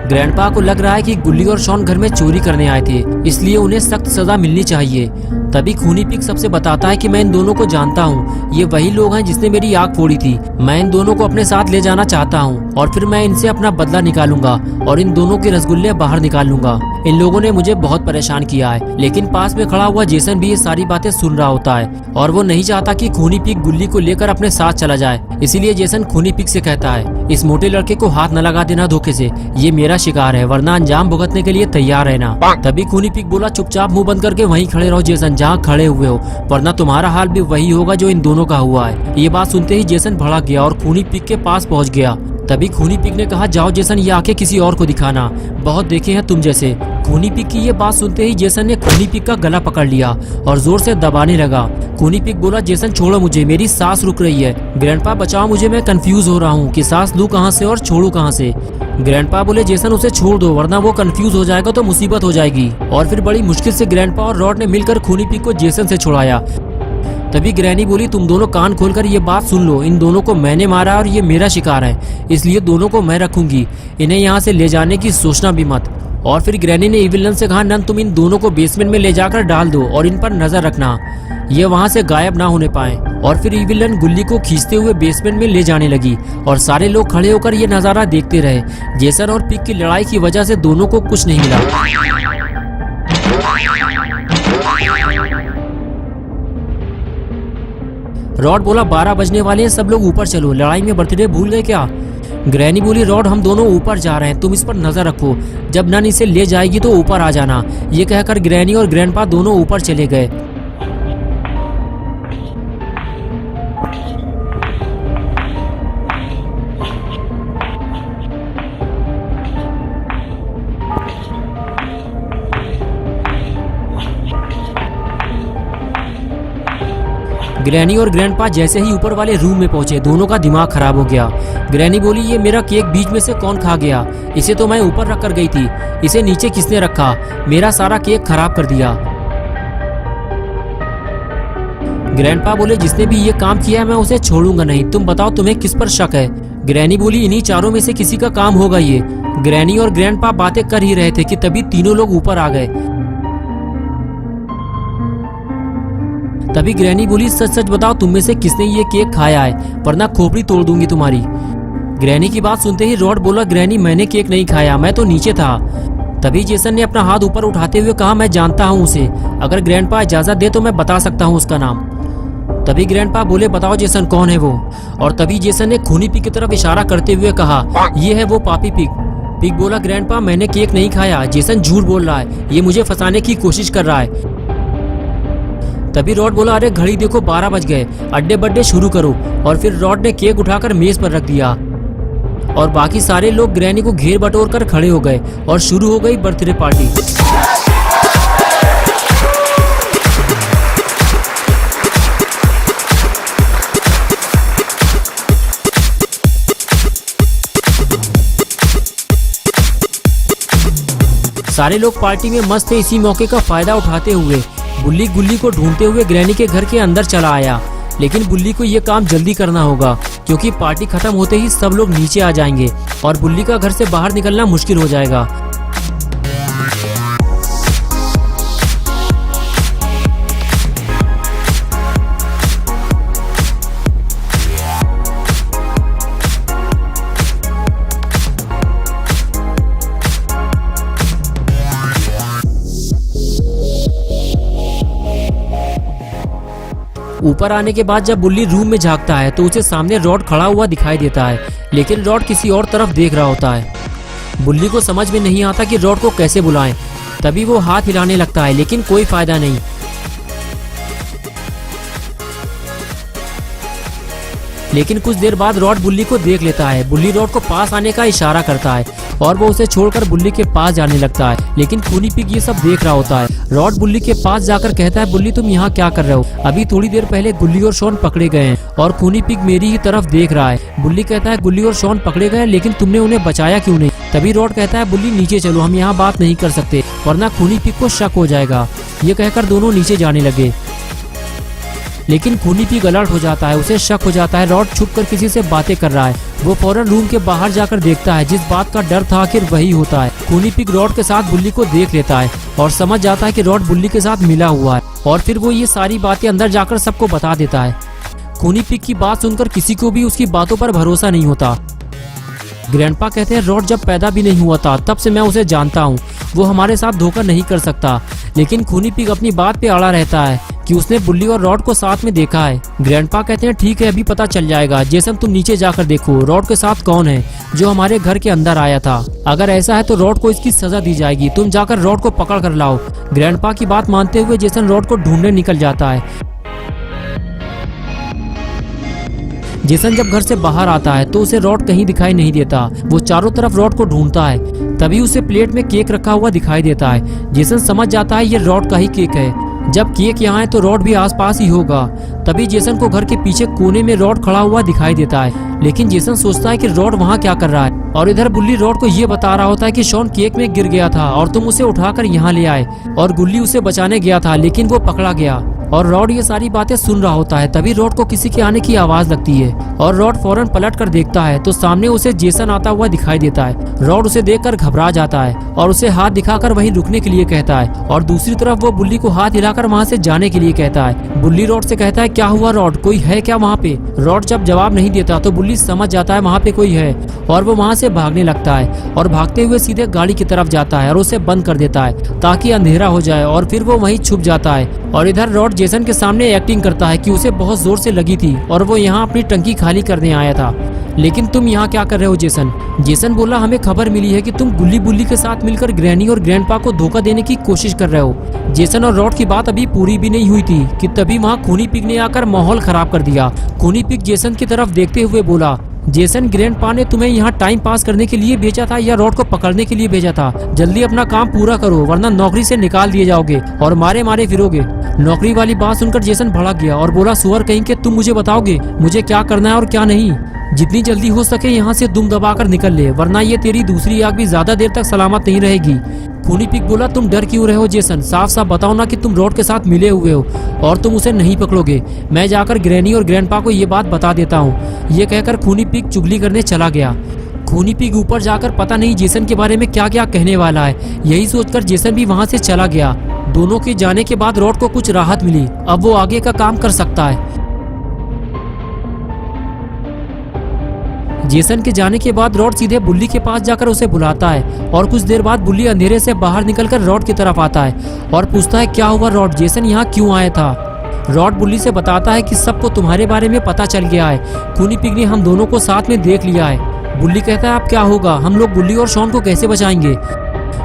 ग्रैंडपा को लग रहा है कि गुल्ली और शॉन घर में चोरी करने आए थे, इसलिए उन्हें सख्त सजा मिलनी चाहिए। तभी खूनी पिग सबसे बताता है कि मैं इन दोनों को जानता हूँ, ये वही लोग हैं जिसने मेरी आग फोड़ी थी। मैं इन दोनों को अपने साथ ले जाना चाहता हूँ और फिर मैं इनसे अपना बदला निकालूंगा और इन दोनों के रसगुल्ले बाहर निकाल लूंगा। इन लोगों ने मुझे बहुत परेशान किया है। लेकिन पास में खड़ा हुआ जेसन भी ये सारी बातें सुन रहा होता है और वो नहीं चाहता कि खूनी पिग गुल्ली को लेकर अपने साथ चला जाए। इसीलिए जेसन खूनी पिग से कहता है, इस मोटे लड़के को हाथ न लगा देना धोखे से, ये मेरा शिकार है, वरना अंजाम भुगतने के लिए तैयार रहना। तभी खूनी पिग बोला, चुपचाप मुंह बंद करके वहीं खड़े रहो जेसन, जहाँ खड़े हुए हो, वरना तुम्हारा हाल भी वही होगा जो इन दोनों का हुआ है। ये बात सुनते ही जेसन भड़क गया और खूनी पिग के पास पहुँच गया। तभी खूनी पिग ने कहा, जाओ जेसन, ये आंखें किसी और को दिखाना, बहुत देखे हैं तुम जैसे। खूनी पिग की ये बात सुनते ही जेसन ने खूनी पिग का गला पकड़ लिया और जोर से दबाने लगा। खूनी पिग बोला, जेसन छोड़ो मुझे, मेरी सांस रुक रही है। ग्रैंडपा बचाओ मुझे, मैं कंफ्यूज हो रहा हूँ कि सांस लूं कहाँ से और छोड़ू कहाँ से। ग्रैंडपा बोले, जेसन उसे छोड़ दो, वरना वो कंफ्यूज हो जाएगा तो मुसीबत हो जाएगी। और फिर बड़ी मुश्किल से ग्रैंडपा और रॉड ने मिलकर खूनी पिग को जेसन से छुड़ाया। तभी ग्रैनी बोली, तुम दोनों कान खोलकर ये बात सुन लो, इन दोनों को मैंने मारा और ये मेरा शिकार है, इसलिए दोनों को मैं रखूंगी, इन्हें यहाँ से ले जाने की सोचना भी मत। और फिर ग्रैनी ने इविल नन से कहा, नन तुम इन दोनों को बेसमेंट में ले जाकर डाल दो और इन पर नजर रखना, ये वहाँ से गायब ना होने पाए। और फिर इविल नन गुल्ली को खींचते हुए बेसमेंट में ले जाने लगी और सारे लोग खड़े होकर ये नजारा देखते रहे। जेसन और पिग की लड़ाई की वजह से दोनों को कुछ नहीं मिला। रॉड बोला, 12 बजने वाले हैं, सब लोग ऊपर चलो, लड़ाई में बर्थडे भूल गए क्या? ग्रैनी बोली, रॉड हम दोनों ऊपर जा रहे हैं, तुम इस पर नजर रखो, जब नन इसे ले जाएगी तो ऊपर आ जाना। ये कहकर ग्रैनी और ग्रैंडपा दोनों ऊपर चले गए। ग्रैनी और ग्रैंडपा जैसे ही ऊपर वाले रूम में पहुंचे, दोनों का दिमाग खराब हो गया। ग्रैनी बोली, ये मेरा केक बीच में से कौन खा गया? इसे तो मैं ऊपर रख कर गई थी, इसे नीचे किसने रखा? मेरा सारा केक खराब कर दिया। ग्रैंडपा बोले, जिसने भी ये काम किया है मैं उसे छोड़ूंगा नहीं, तुम बताओ तुम्हें किस पर शक है? ग्रैनी बोली, इन्हीं चारों में से किसी का काम होगा ये। ग्रैनी और ग्रैंडपा बातें कर ही रहे थे कि तभी तीनों लोग ऊपर आ गए। तभी ग्रैनी बोली, सच सच बताओ तुम में से किसने ये केक खाया है, वरना खोपड़ी तोड़ दूंगी तुम्हारी। ग्रैनी की बात सुनते ही रॉड बोला, ग्रैनी मैंने केक नहीं खाया, मैं तो नीचे था। तभी जेसन ने अपना हाथ ऊपर उठाते हुए कहा, मैं जानता हूँ उसे, अगर ग्रैंडपा इजाजत दे तो मैं बता सकता हूँ उसका नाम। तभी ग्रैंडपा बोले, बताओ जेसन कौन है वो? और तभी जेसन ने खूनी पिग की तरफ इशारा करते हुए कहा, ये है वो पापी पिग। पिग बोला, ग्रैंडपा मैंने केक नहीं खाया, जेसन झूठ बोल रहा है, ये मुझे फंसाने की कोशिश कर रहा है। तभी रॉड बोला, अरे घड़ी देखो 12 बज गए, अड्डे बड्डे शुरू करो। और फिर रॉड ने केक उठाकर मेज पर रख दिया और बाकी सारे लोग ग्रैनी को घेर बटोर कर खड़े हो गए और शुरू हो गई बर्थडे पार्टी। सारे लोग पार्टी में मस्त थे। इसी मौके का फायदा उठाते हुए बुल्ली गुल्ली को ढूंढते हुए ग्रैनी के घर के अंदर चला आया। लेकिन बुल्ली को ये काम जल्दी करना होगा क्योंकि पार्टी खत्म होते ही सब लोग नीचे आ जाएंगे और बुल्ली का घर से बाहर निकलना मुश्किल हो जाएगा। ऊपर आने के बाद जब बुल्ली रूम में झांकता है तो उसे सामने रॉड खड़ा हुआ दिखाई देता है, लेकिन रॉड किसी और तरफ देख रहा होता है। बुल्ली को समझ में नहीं आता कि रॉड को कैसे बुलाएं। तभी वो हाथ हिलाने लगता है लेकिन कोई फायदा नहीं। लेकिन कुछ देर बाद रॉड बुल्ली को देख लेता है। बुल्ली रॉड को पास आने का इशारा करता है और वो उसे छोड़कर बुल्ली के पास जाने लगता है, लेकिन खूनी पिग ये सब देख रहा होता है। रॉड बुल्ली के पास जाकर कहता है, बुल्ली तुम यहाँ क्या कर रहे हो? अभी थोड़ी देर पहले गुल्ली और शॉन पकड़े गए हैं और खूनी पिग मेरी ही तरफ देख रहा है। बुल्ली कहता है, गुल्ली और शॉन पकड़े गए लेकिन तुमने उन्हें बचाया क्यों नहीं? तभी रॉड कहता है, बुल्ली नीचे चलो, हम यहाँ बात नहीं कर सकते वरना खूनी पिग को शक हो जाएगा। ये कहकर दोनों नीचे जाने लगे, लेकिन खूनी पिग अलर्ट हो जाता है। उसे शक हो जाता है रॉड छुपकर किसी से बातें कर रहा है। वो फौरन रूम के बाहर जाकर देखता है। जिस बात का डर था आखिर वही होता है। खूनी पिग रॉड के साथ बुल्ली को देख लेता है और समझ जाता है कि रॉड बुल्ली के साथ मिला हुआ है और फिर वो ये सारी बातें अंदर जाकर सबको बता देता है। खूनी पिग की बात सुनकर किसी को भी उसकी बातों पर भरोसा नहीं होता। ग्रैंडपा कहते हैं, रॉड जब पैदा भी नहीं हुआ था तब से मैं उसे जानता हूँ, वो हमारे साथ धोखा नहीं कर सकता। लेकिन खूनी पिग अपनी बात पे अड़ा रहता है कि उसने बुल्ली और रॉड को साथ में देखा है। ग्रैंडपा कहते हैं, ठीक है अभी पता चल जाएगा। जेसन तुम नीचे जाकर देखो रॉड के साथ कौन है जो हमारे घर के अंदर आया था। अगर ऐसा है तो रॉड को इसकी सजा दी जाएगी। तुम जाकर रॉड को पकड़ कर लाओ। ग्रैंडपा की बात मानते हुए जेसन रॉड को ढूंढने निकल जाता है। जेसन जब घर से बाहर आता है तो उसे रॉड कहीं दिखाई नहीं देता। वो चारों तरफ रॉड को ढूंढता है। तभी उसे प्लेट में केक रखा हुआ दिखाई देता है। जेसन समझ जाता है ये रॉड का ही केक है। जब केक यहाँ है तो रॉड भी आसपास ही होगा। तभी जेसन को घर के पीछे कोने में रॉड खड़ा हुआ दिखाई देता है, लेकिन जेसन सोचता है कि रॉड वहाँ क्या कर रहा है। और इधर बुल्ली रॉड को ये बता रहा होता है कि शॉन केक में गिर गया था और तुम उसे उठाकर यहाँ ले आए और गुल्ली उसे बचाने गया था लेकिन वो पकड़ा गया। और रॉड ये सारी बातें सुन रहा होता है। तभी रॉड को किसी के आने की आवाज लगती है और रॉड फौरन पलट कर देखता है तो सामने उसे जेसन आता हुआ दिखाई देता है। रॉड उसे देखकर घबरा जाता है और उसे हाथ दिखाकर वहीं रुकने के लिए कहता है और दूसरी तरफ वो बुल्ली को हाथ हिलाकर वहाँ से जाने के लिए कहता है। बुल्ली रॉड से कहता है, क्या हुआ रॉड, कोई है क्या वहाँ पे? रॉड जब जवाब नहीं देता तो बुल्ली समझ जाता है वहाँ पे कोई है और वो वहाँ से भागने लगता है और भागते हुए सीधे गाड़ी की तरफ जाता है और उसे बंद कर देता है ताकि अंधेरा हो जाए और फिर वो वहीं छुप जाता है। और इधर रॉड जेसन के सामने एक्टिंग करता है कि उसे बहुत जोर से लगी थी और वो यहाँ अपनी टंकी खाली करने आया था। लेकिन तुम यहाँ क्या कर रहे हो जेसन? जेसन बोला, हमें खबर मिली है कि तुम गुल्ली बुल्ली के साथ मिलकर ग्रैनी और ग्रैंडपा को धोखा देने की कोशिश कर रहे हो। जेसन और रॉड की बात अभी पूरी भी नहीं हुई थी कि तभी वहाँ खूनी पिग ने आकर माहौल खराब कर दिया। खूनी पिग जेसन की तरफ देखते हुए बोला, जेसन ग्रैंडपा ने तुम्हें यहाँ टाइम पास करने के लिए भेजा था या रॉड को पकड़ने के लिए भेजा था? जल्दी अपना काम पूरा करो वरना नौकरी से निकाल दिए जाओगे और मारे मारे फिरोगे। नौकरी वाली बात सुनकर जेसन भड़क गया और बोला, सुअर कहीं के, तुम मुझे बताओगे मुझे क्या करना है और क्या नहीं? जितनी जल्दी हो सके यहाँ से दुम दबाकर निकल ले वरना ये तेरी दूसरी आग भी ज्यादा देर तक सलामत नहीं रहेगी। खूनी पिग बोला, तुम डर क्यों रहे हो जेसन? साफ साफ बताओ ना कि तुम रॉड के साथ मिले हुए हो और तुम उसे नहीं पकड़ोगे। मैं जाकर ग्रैनी और ग्रैंडपा को ये बात बता देता हूँ। ये कहकर खूनी पिग चुगली करने चला गया। खूनी पिग ऊपर जाकर पता नहीं जेसन के बारे में क्या क्या कहने वाला है, यही सोचकर जेसन भी वहाँ से चला गया। दोनों के जाने के बाद रॉड को कुछ राहत मिली, अब वो आगे का काम कर सकता है। जेसन के जाने के बाद रॉड सीधे बुल्ली के पास जाकर उसे बुलाता है और कुछ देर बाद बुल्ली अंधेरे से बाहर निकलकर रॉड की तरफ आता है और पूछता है, क्या हुआ रॉड, जेसन यहाँ क्यों आया था? रॉड बुल्ली से बताता है कि सबको तुम्हारे बारे में पता चल गया है। खूनी पिग ने हम दोनों को साथ में देख लिया है। बुल्ली कहता है, अब क्या होगा? हम लोग बुल्ली और शॉन को कैसे बचाएंगे?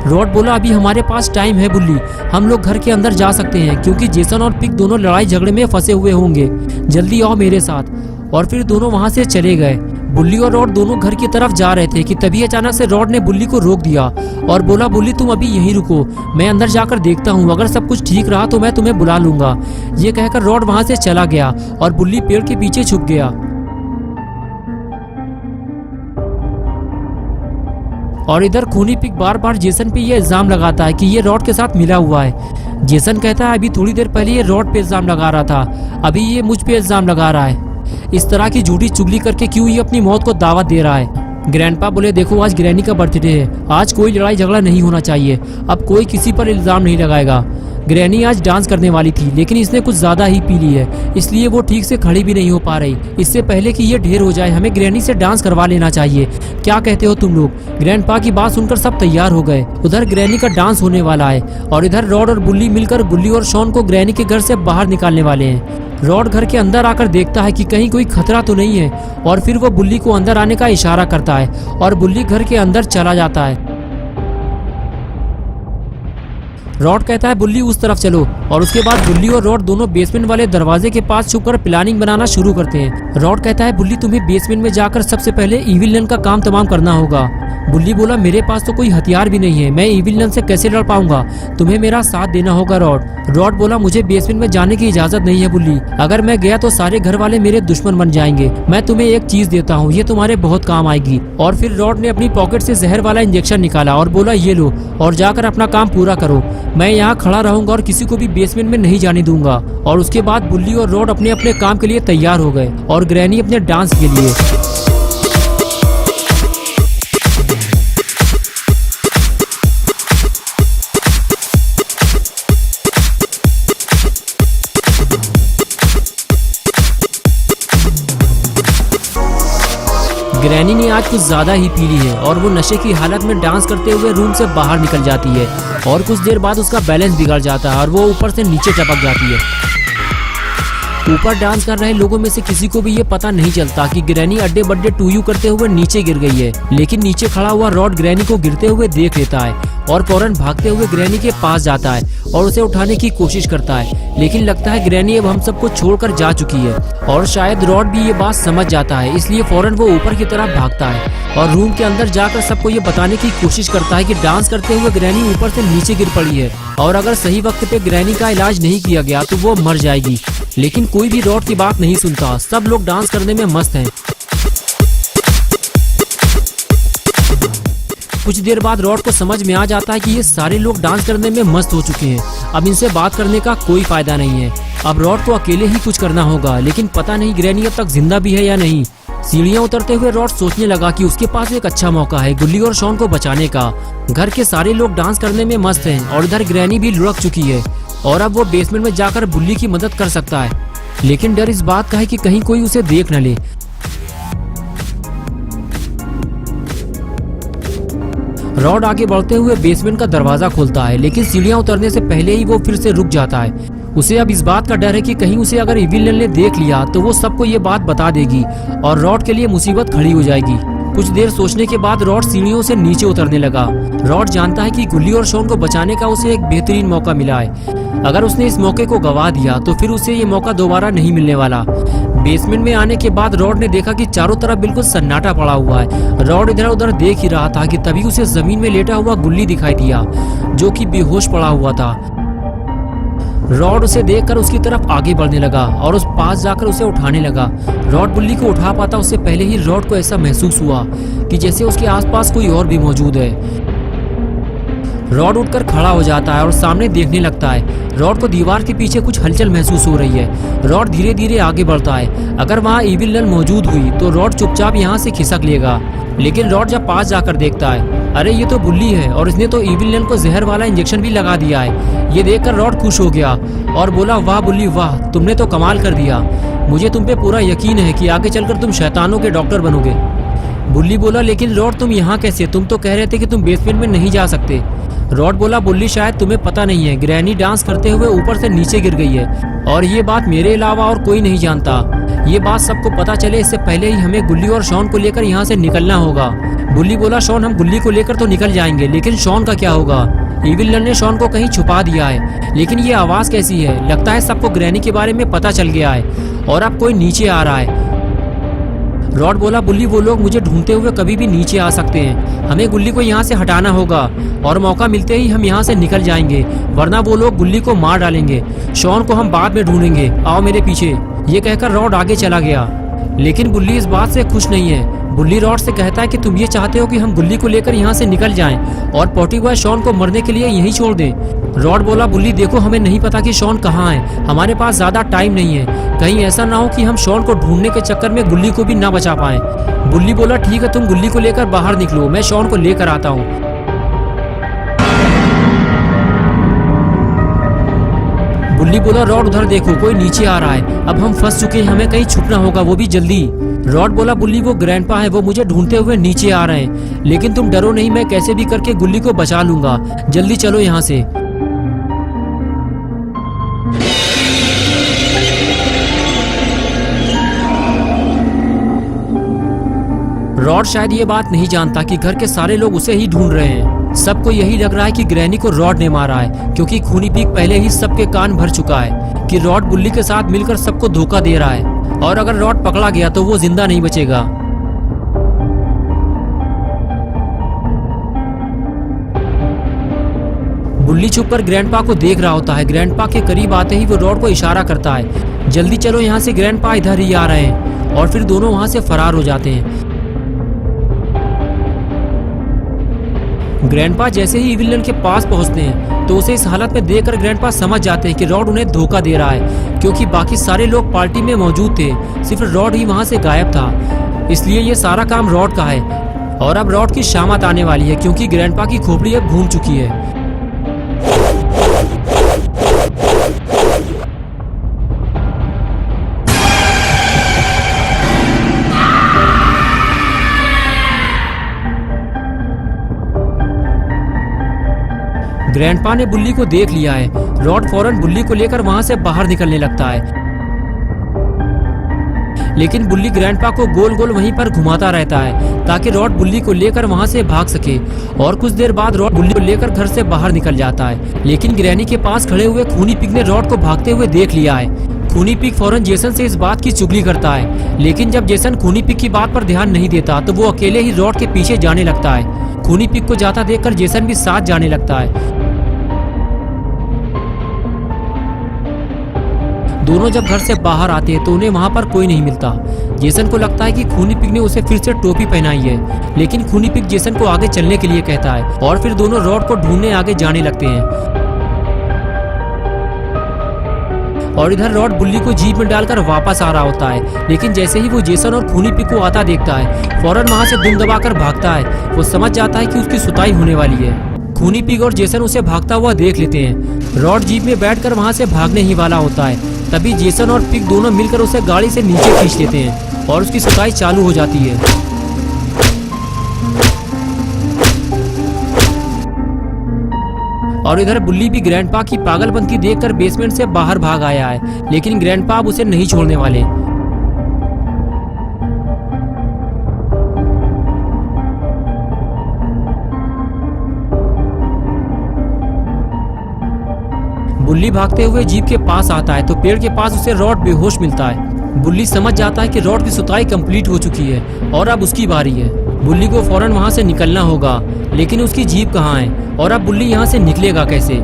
रॉड बोला अभी हमारे पास टाइम है बुल्ली, हम लोग घर के अंदर जा सकते हैं क्योंकि जेसन और पिग दोनों लड़ाई झगड़े में फंसे हुए होंगे, जल्दी आओ मेरे साथ। और फिर दोनों वहाँ से चले गए। बुल्ली और रॉड दोनों घर की तरफ जा रहे थे कि तभी अचानक से रॉड ने बुल्ली को रोक दिया और बोला बुल्ली तुम अभी यहीं रुको, मैं अंदर जाकर देखता हूँ, अगर सब कुछ ठीक रहा तो मैं तुम्हें बुला लूंगा। ये कहकर रॉड वहाँ से चला गया और बुल्ली पेड़ के पीछे छुप गया। और इधर खूनी पिग बार बार जेसन पे ये इल्जाम लगाता है कि ये रॉड के साथ मिला हुआ है। जेसन कहता है अभी थोड़ी देर पहले ये रॉड पे इल्जाम लगा रहा था, अभी ये मुझ पे इल्जाम लगा रहा है। इस तरह की झूठी चुगली करके क्यों ये अपनी मौत को दावत दे रहा है। ग्रैंडपा बोले देखो आज ग्रैनी का बर्थडे है, आज कोई लड़ाई झगड़ा नहीं होना चाहिए, अब कोई किसी पर इल्जाम नहीं लगाएगा। ग्रैनी आज डांस करने वाली थी लेकिन इसने कुछ ज्यादा ही पी ली है, इसलिए वो ठीक से खड़ी भी नहीं हो पा रही। इससे पहले कि ये ढेर हो जाए हमें ग्रैनी से डांस करवा लेना चाहिए, क्या कहते हो तुम लोग। ग्रैंडपा की बात सुनकर सब तैयार हो गए। उधर ग्रैनी का डांस होने वाला है और इधर रॉड और बुल्ली मिलकर बुल्ली और शॉन को ग्रैनी के घर से बाहर निकालने वाले हैं। रॉड घर के अंदर आकर देखता है कि कहीं कोई खतरा तो नहीं है और फिर वो बुल्ली को अंदर आने का इशारा करता है और बुल्ली घर के अंदर चला जाता है। रॉड कहता है बुल्ली उस तरफ चलो और उसके बाद बुल्ली और रॉड दोनों बेसमेंट वाले दरवाजे के पास छुपकर प्लानिंग बनाना शुरू करते हैं। रॉड कहता है बुल्ली तुम्हें बेसमेंट में जाकर सबसे पहले इविल नन का काम तमाम करना होगा। बुल्ली बोला मेरे पास तो कोई हथियार भी नहीं है, मैं इविल नन से कैसे लड़ पाऊंगा, तुम्हें मेरा साथ देना होगा रॉड। रॉड बोला मुझे बेसमेंट में जाने की इजाजत नहीं है बुल्ली, अगर मैं गया तो सारे घर वाले मेरे दुश्मन बन जाएंगे। मैं तुम्हें एक चीज देता हूँ, ये तुम्हारे बहुत काम आएगी। और फिर रॉड ने अपनी पॉकेट से जहर वाला इंजेक्शन निकाला और बोला ये लो और जाकर अपना काम पूरा करो, मैं यहाँ खड़ा रहूंगा और किसी को भी बेसमेंट में नहीं जाने दूंगा। और उसके बाद बुल्ली और रॉड अपने अपने काम के लिए तैयार हो गए और ग्रैनी अपने डांस के लिए। ग्रैनी ने आज कुछ ज्यादा ही पी ली है और वो नशे की हालत में डांस करते हुए रूम से बाहर निकल जाती है और कुछ देर बाद उसका बैलेंस बिगड़ जाता है और वो ऊपर से नीचे टपक जाती है। ऊपर डांस कर रहे लोगों में से किसी को भी ये पता नहीं चलता कि ग्रैनी अड्डे बड्डे टूयू करते हुए नीचे गिर गई है, लेकिन नीचे खड़ा हुआ रॉड ग्रैनी को गिरते हुए देख लेता है और फौरन भागते हुए ग्रैनी के पास जाता है और उसे उठाने की कोशिश करता है, लेकिन लगता है ग्रैनी अब हम सबको छोड़कर जा चुकी है और शायद रॉड भी ये बात समझ जाता है, इसलिए फौरन वो ऊपर की तरफ भागता है और रूम के अंदर जाकर सबको ये बताने की कोशिश करता है कि डांस करते हुए ग्रैनी ऊपर से नीचे गिर पड़ी है और अगर सही वक्त पे ग्रैनी का इलाज नहीं किया गया तो वो मर जाएगी। लेकिन कोई भी रॉड की बात नहीं सुनता, सब लोग डांस करने में मस्त हैं। कुछ देर बाद रॉड को समझ में आ जाता है कि ये सारे लोग डांस करने में मस्त हो चुके हैं, अब इनसे बात करने का कोई फायदा नहीं है। अब रॉड को अकेले ही कुछ करना होगा, लेकिन पता नहीं ग्रैनी अब तक जिंदा भी है या नहीं। सीढ़ियां उतरते हुए रॉड सोचने लगा कि उसके पास एक अच्छा मौका है गुल्ली और शॉन को बचाने का। घर के सारे लोग डांस करने में मस्त हैं और इधर ग्रैनी भी लुढ़क चुकी है और अब वो बेसमेंट में जाकर बुल्ली की मदद कर सकता है, लेकिन डर इस बात का है कि कहीं कोई उसे देख न ले। रॉड आगे बढ़ते हुए बेसमेंट का दरवाजा खोलता है, लेकिन सीढ़ियां उतरने से पहले ही वो फिर से रुक जाता है। उसे अब इस बात का डर है कि कहीं उसे अगर इविल नन ने देख लिया तो वो सबको ये बात बता देगी और रॉड के लिए मुसीबत खड़ी हो जाएगी। कुछ देर सोचने के बाद रॉड सीढ़ियों से नीचे उतरने लगा। रॉड जानता है कि गुल्ली और शॉन को बचाने का उसे एक बेहतरीन मौका मिला है, अगर उसने इस मौके को गवा दिया तो फिर उसे ये मौका दोबारा नहीं मिलने वाला। बेसमेंट में आने के बाद रॉड ने देखा कि चारों तरफ बिल्कुल सन्नाटा पड़ा हुआ है। रॉड इधर उधर देख ही रहा था कि तभी उसे जमीन में लेटा हुआ गुल्ली दिखाई दिया जो कि बेहोश पड़ा हुआ था। रॉड उसे देखकर उसकी तरफ आगे बढ़ने लगा और उस पास जाकर उसे उठाने लगा। रॉड बुल्ली को उठा पाता उससे पहले ही रॉड को ऐसा महसूस हुआ कि जैसे उसके आसपास कोई और भी मौजूद है। रॉड उठकर खड़ा हो जाता है और सामने देखने लगता है। रॉड को दीवार के पीछे कुछ हलचल महसूस हो रही है। रॉड धीरे धीरे आगे बढ़ता है। अगर वहाँ इविल नन मौजूद हुई तो रॉड चुपचाप यहाँ से खिसक लेगा, लेकिन रॉड जब पास जाकर देखता है, अरे ये तो बुल्ली है और इसने तो इविल नन को जहर वाला इंजेक्शन भी लगा दिया है। ये देखकर रॉड खुश हो गया और बोला वाह बुल्ली वाह, तुमने तो कमाल कर दिया, मुझे तुम पे पूरा यकीन है कि आगे चलकर तुम शैतानों के डॉक्टर बनोगे। बुल्ली बोला लेकिन रॉड तुम यहाँ कैसे, तुम तो कह रहे थे कि तुम बेसमेंट में नहीं जा सकते। रॉड बोला बुल्ली शायद तुम्हें पता नहीं है, ग्रैनी डांस करते हुए ऊपर से नीचे गिर गई है और ये बात मेरे अलावा और कोई नहीं जानता। ये बात सबको पता चले इससे पहले ही हमें गुल्ली और शॉन को लेकर यहाँ से निकलना होगा। बुल्ली बोला, शॉन हम गुल्ली को लेकर तो निकल जाएंगे, लेकिन शॉन का क्या होगा? इविलन ने शॉन को कहीं छुपा दिया है, लेकिन ये आवाज कैसी है? लगता है सबको ग्रैनी के बारे में पता चल गया है और अब कोई नीचे आ रहा है। रॉड बोला, बुल्ली वो लोग मुझे ढूंढते हुए कभी भी नीचे आ सकते हैं, हमें गुल्ली को यहाँ से हटाना होगा और मौका मिलते ही हम यहाँ से निकल जाएंगे, वरना वो लोग गुल्ली को मार डालेंगे। शॉन को हम बाद में ढूंढेंगे, आओ मेरे पीछे। ये कहकर रॉड आगे चला गया, लेकिन बुल्ली इस बात से खुश नहीं है। बुल्ली रॉड से कहता है कि तुम ये चाहते हो कि हम गुल्ली को लेकर यहाँ से निकल जाएं और पॉटी बॉय शॉन को मरने के लिए यहीं छोड़ दें। रॉड बोला, बुल्ली देखो हमें नहीं पता कि शॉन कहाँ है, हमारे पास ज्यादा टाइम नहीं है, कहीं ऐसा ना हो कि हम शॉन को ढूंढने के चक्कर में गुल्ली को भी ना बचा पाए। बुल्ली बोला, ठीक है तुम गुल्ली को लेकर बाहर निकलो, मैं शॉन को लेकर आता हूँ। बुल्ली बोला, रॉड उधर देखो कोई नीचे आ रहा है, अब हम फंस चुके हैं, हमें कहीं छुपना होगा, वो भी जल्दी। रॉड बोला, बुल्ली वो ग्रैंडपा है, वो मुझे ढूंढते हुए नीचे आ रहे हैं, लेकिन तुम डरो नहीं, मैं कैसे भी करके गुल्ली को बचा लूंगा, जल्दी चलो यहाँ से। रॉड शायद ये बात नहीं जानता कि घर के सारे लोग उसे ही ढूंढ रहे हैं। सबको यही लग रहा है कि ग्रैनी को रॉड ने मारा है, क्योंकि खूनी पीक पहले ही सबके कान भर चुका है कि रॉड बुल्ली के साथ मिलकर सबको धोखा दे रहा है, और अगर रॉड पकड़ा गया तो वो जिंदा नहीं बचेगा। बुल्ली छुपकर ग्रैंडपा को देख रहा होता है। ग्रैंडपा के करीब आते ही वो रॉड को इशारा करता है, जल्दी चलो यहाँ से, ग्रैंडपा इधर ही आ रहे हैं, और फिर दोनों वहां से फरार हो जाते हैं। ग्रैंडपा जैसे ही इविलन के पास पहुंचते हैं तो उसे इस हालत में देखकर ग्रैंडपा समझ जाते हैं कि रॉड उन्हें धोखा दे रहा है, क्योंकि बाकी सारे लोग पार्टी में मौजूद थे, सिर्फ रॉड ही वहां से गायब था। इसलिए ये सारा काम रॉड का है, और अब रॉड की शामत आने वाली है, क्योंकि ग्रैंडपा की खोपड़ी अब घूम चुकी है। ग्रैंडपा ने बुल्ली को देख लिया है। रॉड फौरन बुल्ली को लेकर वहां से बाहर निकलने लगता है, लेकिन बुल्ली ग्रैंडपा को गोल गोल वहीं पर घुमाता रहता है ताकि रॉड बुल्ली को लेकर वहां से भाग सके। और कुछ देर बाद रॉड बुल्ली को लेकर घर से बाहर निकल जाता है, लेकिन ग्रैनी के पास खड़े हुए खूनी पिग ने रॉड को भागते हुए देख लिया है। खूनी पिग फौरन जेसन से इस बात की चुगली करता है, लेकिन जब जेसन खूनी पिग की बात पर ध्यान नहीं देता तो वो अकेले ही रॉड के पीछे जाने लगता है। खूनी पिग को जाता देखकर जेसन भी साथ जाने लगता है। दोनों जब घर से बाहर आते हैं तो उन्हें वहां पर कोई नहीं मिलता। जेसन को लगता है कि खूनी पिग ने उसे फिर से टोपी पहनाई है, लेकिन खूनी पिग जेसन को आगे चलने के लिए कहता है, और फिर दोनों रॉड को ढूंढने आगे जाने लगते हैं। और इधर रॉड बुल्ली को जीप में डालकर वापस आ रहा होता है, लेकिन जैसे ही वो जेसन और खूनी पिग को आता देखता है, फौरन वहां से दुम दबाकर भागता है। वो समझ जाता है कि उसकी सुताई होने वाली है। खूनी पिग और जेसन उसे भागता हुआ देख लेते हैं। रॉड जीप में बैठकर वहां से भागने ही वाला होता है, तभी जेसन और पिग दोनों मिलकर उसे गाड़ी से नीचे खींच लेते हैं और उसकी सुताई चालू हो जाती है। और इधर बुल्ली भी ग्रैंडपा की पागलपंती देखकर बेसमेंट से बाहर भाग आया है, लेकिन ग्रैंडपा अब उसे नहीं छोड़ने वाले। बुल्ली भागते हुए जीप के पास आता है तो पेड़ के पास उसे रॉड बेहोश मिलता है। बुल्ली समझ जाता है कि रॉड की सुताई कंप्लीट हो चुकी है और अब उसकी बारी है। बुल्ली को फौरन वहां से निकलना होगा, लेकिन उसकी जीप कहाँ है और अब बुल्ली यहाँ से निकलेगा कैसे?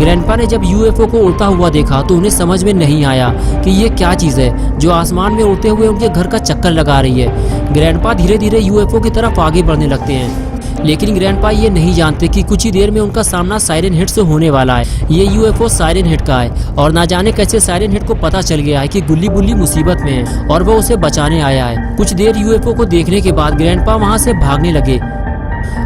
ग्रैंडपा ने जब यूएफओ को उड़ता हुआ देखा तो उन्हें समझ में नहीं आया कि ये क्या चीज है जो आसमान में उड़ते हुए उनके घर का चक्कर लगा रही है। ग्रैंडपा धीरे धीरे यूएफओ की तरफ आगे बढ़ने लगते हैं, लेकिन ग्रैंडपा ये नहीं जानते कि कुछ ही देर में उनका सामना साइरन हेड से होने वाला है। ये यूएफओ साइरन हेड का है और ना जाने कैसे साइरन हेड को पता चल गया है कि गुल्ली बुल्ली मुसीबत में है और वो उसे बचाने आया है। कुछ देर यूएफओ को देखने के बाद ग्रैंडपा वहाँ से भागने लगे।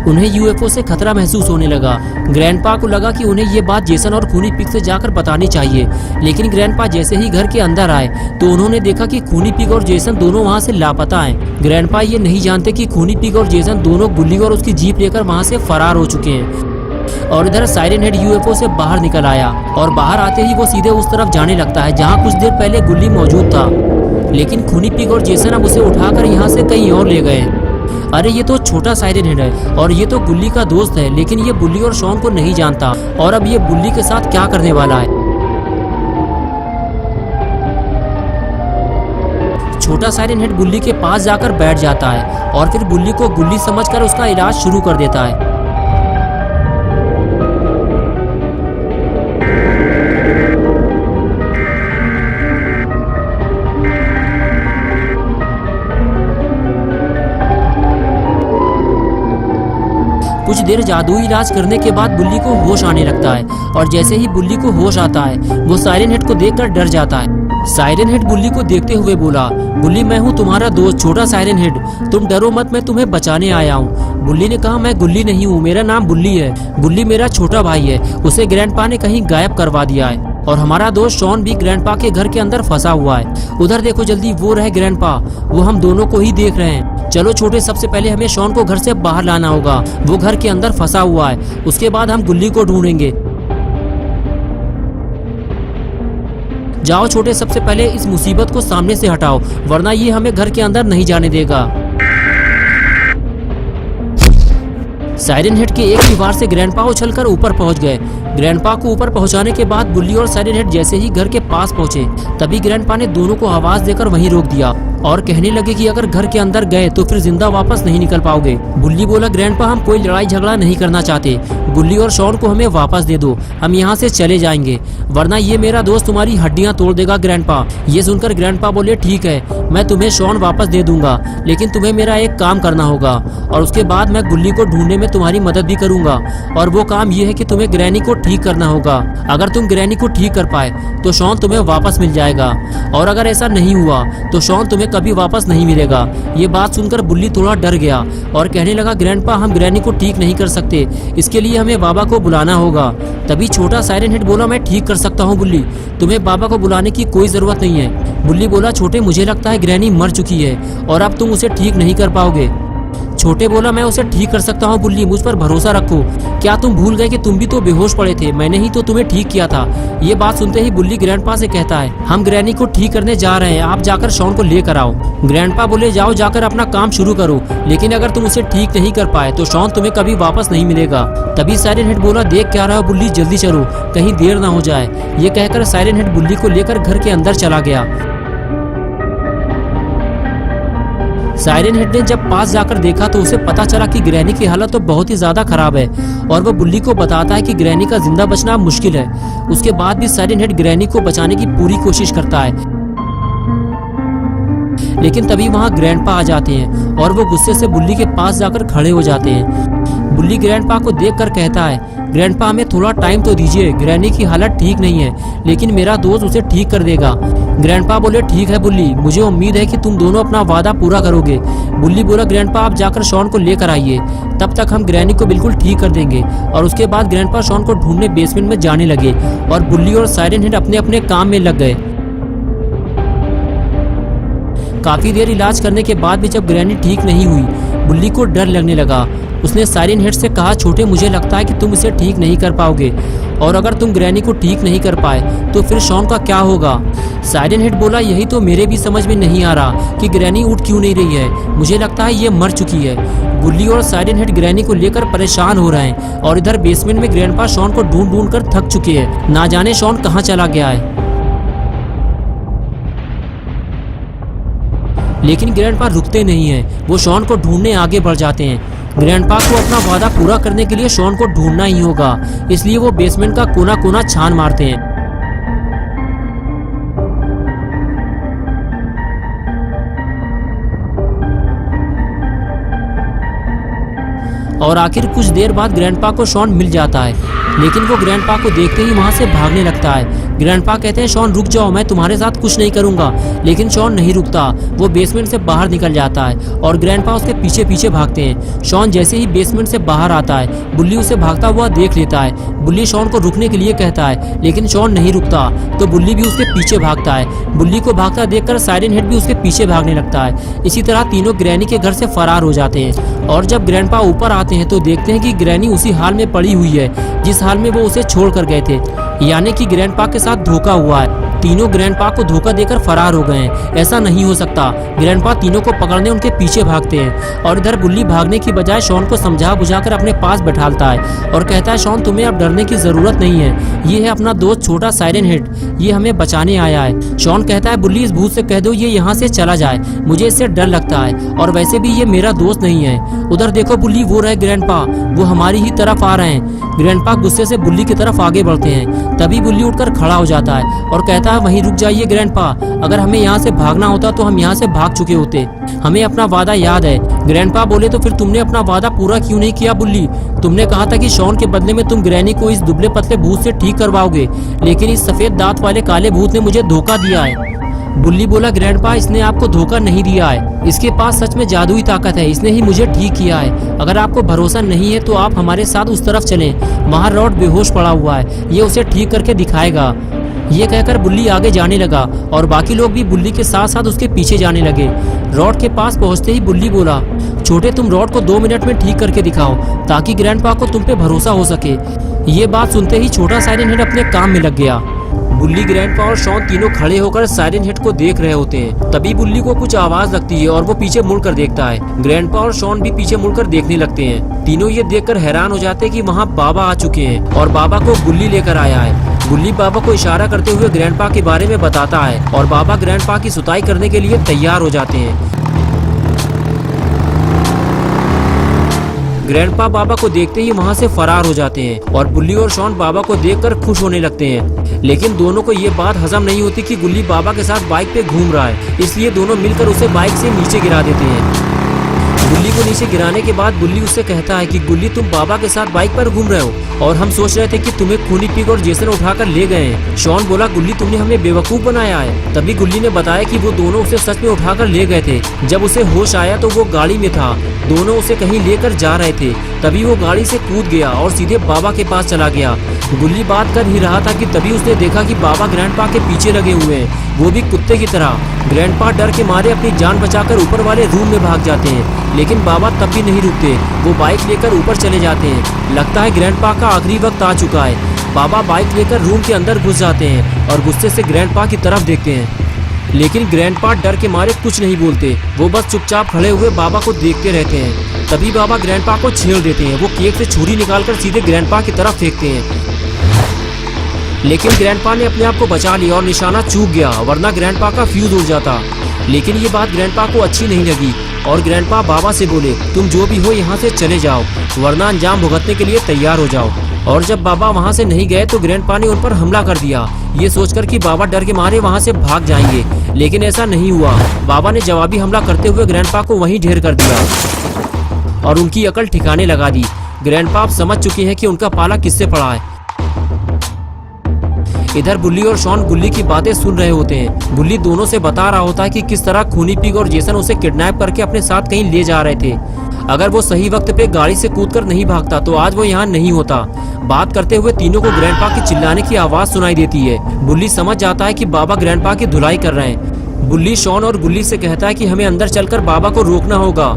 उन्हें यूएफओ से खतरा महसूस होने लगा। ग्रैंडपा को लगा कि उन्हें ये बात जेसन और खूनी पिग से जाकर बतानी चाहिए, लेकिन ग्रैंडपा जैसे ही घर के अंदर आए तो उन्होंने देखा कि खूनी पिग और जेसन दोनों वहाँ से लापता हैं। ग्रैंडपा ये नहीं जानते कि खूनी पिग और जेसन दोनों गुल्ली और उसकी जीप लेकर वहाँ से फरार हो चुके हैं। और इधर साइरन हेड यूएफओ से बाहर निकल आया और बाहर आते ही वो सीधे उस तरफ जाने लगता है जहाँ कुछ देर पहले गुल्ली मौजूद था, लेकिन खूनी पिग और जेसन अब उसे उठाकर यहाँ से कहीं और ले गए। अरे ये तो छोटा साइरन हेड है और ये तो गुल्ली का दोस्त है, लेकिन ये बुल्ली और शॉन को नहीं जानता और अब ये बुल्ली के साथ क्या करने वाला है। छोटा साइरन हेड बुल्ली के पास जाकर बैठ जाता है और फिर बुल्ली को गुल्ली समझकर उसका इलाज शुरू कर देता है। कुछ देर जादुई इलाज करने के बाद बुल्ली को होश आने लगता है और जैसे ही बुल्ली को होश आता है वो साइरन हेड को देखकर डर जाता है। साइरन हेड बुल्ली को देखते हुए बोला, बुल्ली मैं हूँ तुम्हारा दोस्त छोटा साइरन हेड, तुम डरो मत, मैं तुम्हें बचाने आया हूँ। बुल्ली ने कहा, मैं गुल्ली नहीं हूँ, मेरा नाम बुल्ली है। बुल्ली मेरा छोटा भाई है, उसे ग्रैंडपा ने कहीं गायब करवा दिया है और हमारा दोस्त शॉन भी ग्रैंडपा के घर के अंदर फंसा हुआ है। उधर देखो जल्दी, वो रहे ग्रैंडपा, वो हम दोनों को ही देख रहे हैं। चलो छोटे, सबसे पहले हमें शॉन को घर से बाहर लाना होगा, वो घर के अंदर फंसा हुआ है, उसके बाद हम गुल्ली को ढूंढेंगे। जाओ छोटे, सबसे पहले इस मुसीबत को सामने से हटाओ, वरना ये हमें घर के अंदर नहीं जाने देगा। साइरन हेड के एक ही वार से ग्रैंडपा उछलकर ऊपर पहुंच गए। ग्रैंडपा को ऊपर पहुंचाने के बाद बुल्ली और साइरन हेड जैसे ही घर के पास पहुंचे तभी ग्रैंडपा ने दोनों को आवाज देकर वहीं रोक दिया और कहने लगे कि अगर घर के अंदर गए तो फिर जिंदा वापस नहीं निकल पाओगे। बुल्ली बोला, ग्रैंडपा हम कोई लड़ाई झगड़ा नहीं करना चाहते, गुल्ली और शॉन को हमें वापस दे दो, हम यहाँ से चले जाएंगे, वरना ये मेरा दोस्त तुम्हारी हड्डियाँ तोड़ देगा। ग्रैंडपा ये सुनकर ग्रैंडपा बोले, ठीक है, मैं तुम्हें शॉन वापस दे दूंगा, लेकिन तुम्हें मेरा एक काम करना होगा और उसके बाद मैं गुल्ली को ढूंढने में तुम्हारी मदद भी करूंगा। और वो काम ये है कि तुम्हें ग्रैनी को ठीक करना होगा। अगर तुम ग्रैनी को ठीक कर पाए तो शॉन तुम्हें वापस मिल जाएगा, और अगर ऐसा नहीं हुआ तो शॉन तुम्हें कभी वापस नहीं मिलेगा। ये बात सुनकर बुल्ली थोड़ा डर गया और कहने लगा, ग्रैंडपा हम ग्रैनी को ठीक नहीं कर सकते, इसके लिए हमें बाबा को बुलाना होगा। तभी छोटा साइरन हेड बोला, मैं ठीक कर सकता हूँ बुल्ली, तुम्हें बाबा को बुलाने की कोई जरूरत नहीं है। बुल्ली बोला, छोटे मुझे लगता है ग्रैनी मर चुकी है और अब तुम उसे ठीक नहीं कर पाओगे। छोटे बोला, मैं उसे ठीक कर सकता हूँ बुल्ली, मुझ पर भरोसा रखो। क्या तुम भूल गए कि तुम भी तो बेहोश पड़े थे, मैंने ही तो तुम्हें ठीक किया था। ये बात सुनते ही बुल्ली ग्रैंडपा से कहता है, हम ग्रैनी को ठीक करने जा रहे हैं, आप जाकर शॉन को लेकर आओ। ग्रैंडपा बोले, जाओ जाकर अपना काम शुरू करो, लेकिन अगर तुम उसे ठीक नहीं कर पाए तो शॉन तुम्हें कभी वापस नहीं मिलेगा। तभी साइरन हेड बोला, देख क्या रहा हो बुल्ली, जल्दी चलो, कहीं देर ना हो जाए। ये कहकर साइरन हेड बुल्ली को लेकर घर के अंदर चला गया। साइरन हेड ने जब पास जाकर देखा तो उसे पता चला कि ग्रैनी की हालत तो बहुत ही ज्यादा खराब है और वह बुल्ली को बताता है कि ग्रैनी का जिंदा बचना मुश्किल है। उसके बाद भी साइरन हेड ग्रैनी को बचाने की पूरी कोशिश करता है, लेकिन तभी वहां ग्रैंडपा आ जाते हैं और वो गुस्से से बुल्ली के पास जाकर खड़े हो जाते हैं। बुल्ली ग्रैंडपा को देखकर कहता है, ग्रैंडपा हमें थोड़ा टाइम तो दीजिए, ग्रैनी की हालत ठीक नहीं है, लेकिन मेरा दोस्त उसे ठीक कर देगा। ग्रैंडपा बोले, ठीक है बुल्ली, मुझे उम्मीद है कि तुम दोनों अपना वादा पूरा करोगे। बुल्ली बोला, ग्रैंडपा आप जाकर शॉन को लेकर आइए, तब तक हम ग्रैनी को बिल्कुल ठीक कर देंगे। और उसके बाद ग्रैंडपा शॉन को ढूंढने बेसमेंट में जाने लगे और बुल्ली और साइरन हेड अपने अपने काम में लग गए। काफी देर इलाज करने के बाद भी जब ग्रैनी ठीक नहीं हुई, बुल्ली को डर लगने लगा। उसने साइरन हेड से कहा, छोटे मुझे लगता है कि तुम इसे ठीक नहीं कर पाओगे, और अगर तुम ग्रैनी को ठीक नहीं कर पाए तो फिर शॉन का क्या होगा। साइरन हेड बोला, यही तो मेरे भी समझ में नहीं आ रहा कि ग्रैनी उठ क्यों नहीं रही है, मुझे लगता है ये मर चुकी है। बुल्ली और साइरन हेड ग्रैनी को लेकर परेशान हो रहे हैं और इधर बेसमेंट में ग्रैंडपा शॉन को ढूंढ ढूंढ कर थक चुके हैं, ना जाने शॉन कहाँ चला गया है। लेकिन ग्रैंडपा रुकते नहीं हैं, वो शॉन को ढूंढने आगे बढ़ जाते हैं। ग्रैंडपा को अपना वादा पूरा करने के लिए शॉन को ढूंढना ही होगा, इसलिए वो बेसमेंट का कोना कोना छान मारते हैं। और आखिर कुछ देर बाद ग्रैंडपा को शॉन मिल जाता है, लेकिन वो ग्रैंडपा को देखते ही वहाँ से भागने लगता है। ग्रैंडपा कहते हैं शॉन रुक जाओ, मैं तुम्हारे साथ कुछ नहीं करूंगा, लेकिन शॉन नहीं रुकता। वो बेसमेंट से बाहर निकल जाता है और ग्रैंडपा उसके पीछे पीछे भागते हैं। शॉन जैसे ही बेसमेंट से बाहर आता है, बुल्ली उसे भागता हुआ देख लेता है। बुल्ली शॉन को रुकने के लिए कहता है, लेकिन शॉन नहीं रुकता, तो बुल्ली भी उसके पीछे भागता है। बुल्ली को भागता देखकर साइरन हेड भी उसके पीछे भागने लगता है। इसी तरह तीनों ग्रैनी के घर से फरार हो जाते हैं और जब ग्रैंडपा ऊपर आते हैं तो देखते हैं कि ग्रैनी उसी हाल में पड़ी हुई है जिस हाल में वो उसे छोड़ कर गए थे, यानी कि ग्रैंडपा के साथ धोखा हुआ है। तीनों ग्रैंडपा को धोखा देकर फरार हो गए हैं। ऐसा नहीं हो सकता। ग्रैंडपा तीनों को पकड़ने उनके पीछे भागते हैं और इधर बुल्ली भागने की बजाय शॉन को समझा बुझाकर अपने पास बैठालता है और कहता है शॉन तुम्हें अब डरने की जरूरत नहीं है, ये है अपना दोस्त छोटा साइरन हेड, ये हमें बचाने आया है। शॉन कहता है बुल्ली इस भूत से कह दो ये यहाँ से चला जाए, मुझे इससे डर लगता है और वैसे भी ये मेरा दोस्त नहीं है। उधर देखो बुल्ली, वो रहे ग्रैंडपा, वो हमारी ही तरफ आ रहे हैं। ग्रैंडपा गुस्से से बुल्ली की तरफ आगे बढ़ते हैं। तभी बुल्ली उठकर खड़ा हो जाता है और कहता है वहीं रुक जाइए ग्रैंडपा, अगर हमें यहाँ से भागना होता तो हम यहाँ से भाग चुके होते, हमें अपना वादा याद है। ग्रैंडपा बोले तो फिर तुमने अपना वादा पूरा क्यों नहीं किया बुल्ली? तुमने कहा था कि शॉन के बदले में तुम ग्रैनी को इस दुबले पतले भूत से ठीक करवाओगे, लेकिन इस सफेद दांत वाले काले भूत ने मुझे धोखा दिया है। बुल्ली बोला ग्रैंडपा इसने आपको धोखा नहीं दिया है, इसके पास सच में जादुई ताकत है, इसने ही मुझे ठीक किया है। अगर आपको भरोसा नहीं है तो आप हमारे साथ उस तरफ चलें, वहाँ रॉड बेहोश पड़ा हुआ है, ये उसे ठीक करके दिखाएगा। ये कहकर बुल्ली आगे जाने लगा और बाकी लोग भी बुल्ली के साथ साथ उसके पीछे जाने लगे। रॉड के पास पहुंचते ही बुल्ली बोला छोटे तुम रॉड को 2 मिनट में ठीक करके दिखाओ ताकि ग्रैंडपा को तुम पे भरोसा हो सके। ये बात सुनते ही छोटा साइरन हेड अपने काम में लग गया। बुल्ली, ग्रैंडपा और शॉन तीनों खड़े होकर साइरन हेड को देख रहे होते हैं। तभी बुल्ली को कुछ आवाज लगती है और वो पीछे मुड़कर देखता है। ग्रैंडपा और शॉन भी पीछे मुड़कर देखने लगते हैं। तीनों ये देखकर हैरान हो जाते हैं कि वहाँ बाबा आ चुके हैं और बाबा को बुल्ली लेकर आया है। बुल्ली बाबा को इशारा करते हुए ग्रैंडपा के बारे में बताता है और बाबा ग्रैंडपा की सुताई करने के लिए तैयार हो जाते हैं। ग्रैंडपा बाबा को देखते ही वहाँ से फरार हो जाते हैं और बुल्ली और शॉन बाबा को देखकर खुश होने लगते हैं, लेकिन दोनों को ये बात हजम नहीं होती कि बुल्ली बाबा के साथ बाइक पे घूम रहा है, इसलिए दोनों मिलकर उसे बाइक से नीचे गिरा देते हैं। बुल्ली को नीचे गिराने के बाद बुल्ली उससे कहता है कि गुल्ली तुम बाबा के साथ बाइक पर घूम रहे हो और हम सोच रहे थे कि तुम्हें खूनी पिग और जेसन उठाकर ले गए हैं। शॉन बोला गुल्ली तुमने हमें बेवकूफ बनाया है। तभी गुल्ली ने बताया कि वो दोनों उसे सच में उठाकर ले गए थे। जब उसे होश आया तो वो गाड़ी में था, दोनों उसे कहीं लेकर जा रहे थे। तभी वो गाड़ी से कूद गया और सीधे बाबा के पास चला गया। गुल्ली बात कर ही रहा था कि तभी उसने देखा कि बाबा ग्रैंडपा के पीछे लगे हुए हैं, वो भी कुत्ते की तरह। ग्रैंडपा डर के मारे अपनी जान बचाकर ऊपर वाले रूम में भाग जाते हैं, लेकिन बाबा तब भी नहीं रुकते। वो बाइक लेकर ऊपर चले जाते हैं। लगता है ग्रैंडपा का आखिरी वक्त आ चुका है। बाबा बाइक लेकर रूम के अंदर घुस जाते हैं और गुस्से से ग्रैंडपा की तरफ देखते हैं, लेकिन ग्रैंडपा डर के मारे कुछ नहीं बोलते। वो बस चुपचाप खड़े हुए बाबा को देखते रहते हैं। तभी बाबा ग्रैंडपा को छेड़ देते हैं। वो केक से छुरी निकालकर सीधे ग्रैंडपा की तरफ फेंकते हैं, लेकिन ग्रैंडपा ने अपने आप को बचा लिया और निशाना चूक गया, वरना ग्रैंडपा का फ्यूज उड़ जाता। लेकिन ये बात ग्रैंडपा को अच्छी नहीं लगी और ग्रैंडपा बाबा से बोले तुम जो भी हो यहाँ से चले जाओ, वरना अंजाम भुगतने के लिए तैयार हो जाओ। और जब बाबा वहाँ से नहीं गए तो ग्रैंडपा ने उन पर हमला कर दिया, ये सोचकर कि बाबा डर के मारे वहाँ से भाग जाएंगे, लेकिन ऐसा नहीं हुआ। बाबा ने जवाबी हमला करते हुए ग्रैंडपा को वहीं ढेर कर दिया और उनकी अकल ठिकाने लगा दी। ग्रैंडपा अब समझ चुके हैं कि उनका पाला किससे पड़ा है। इधर बुल्ली और शॉन गुल्ली की बातें सुन रहे होते हैं। बुल्ली दोनों से बता रहा होता है कि किस तरह खूनी पिग और जेसन उसे किडनैप करके अपने साथ कहीं ले जा रहे थे। अगर वो सही वक्त पे गाड़ी से कूदकर नहीं भागता तो आज वो यहाँ नहीं होता। बात करते हुए तीनों को ग्रैंडपा की चिल्लाने की आवाज सुनाई देती है। बुल्ली समझ जाता है कि बाबा ग्रैंडपा की धुलाई कर रहे हैं। बुल्ली शॉन और गुल्ली से कहता है कि हमें अंदर चलकर बाबा को रोकना होगा,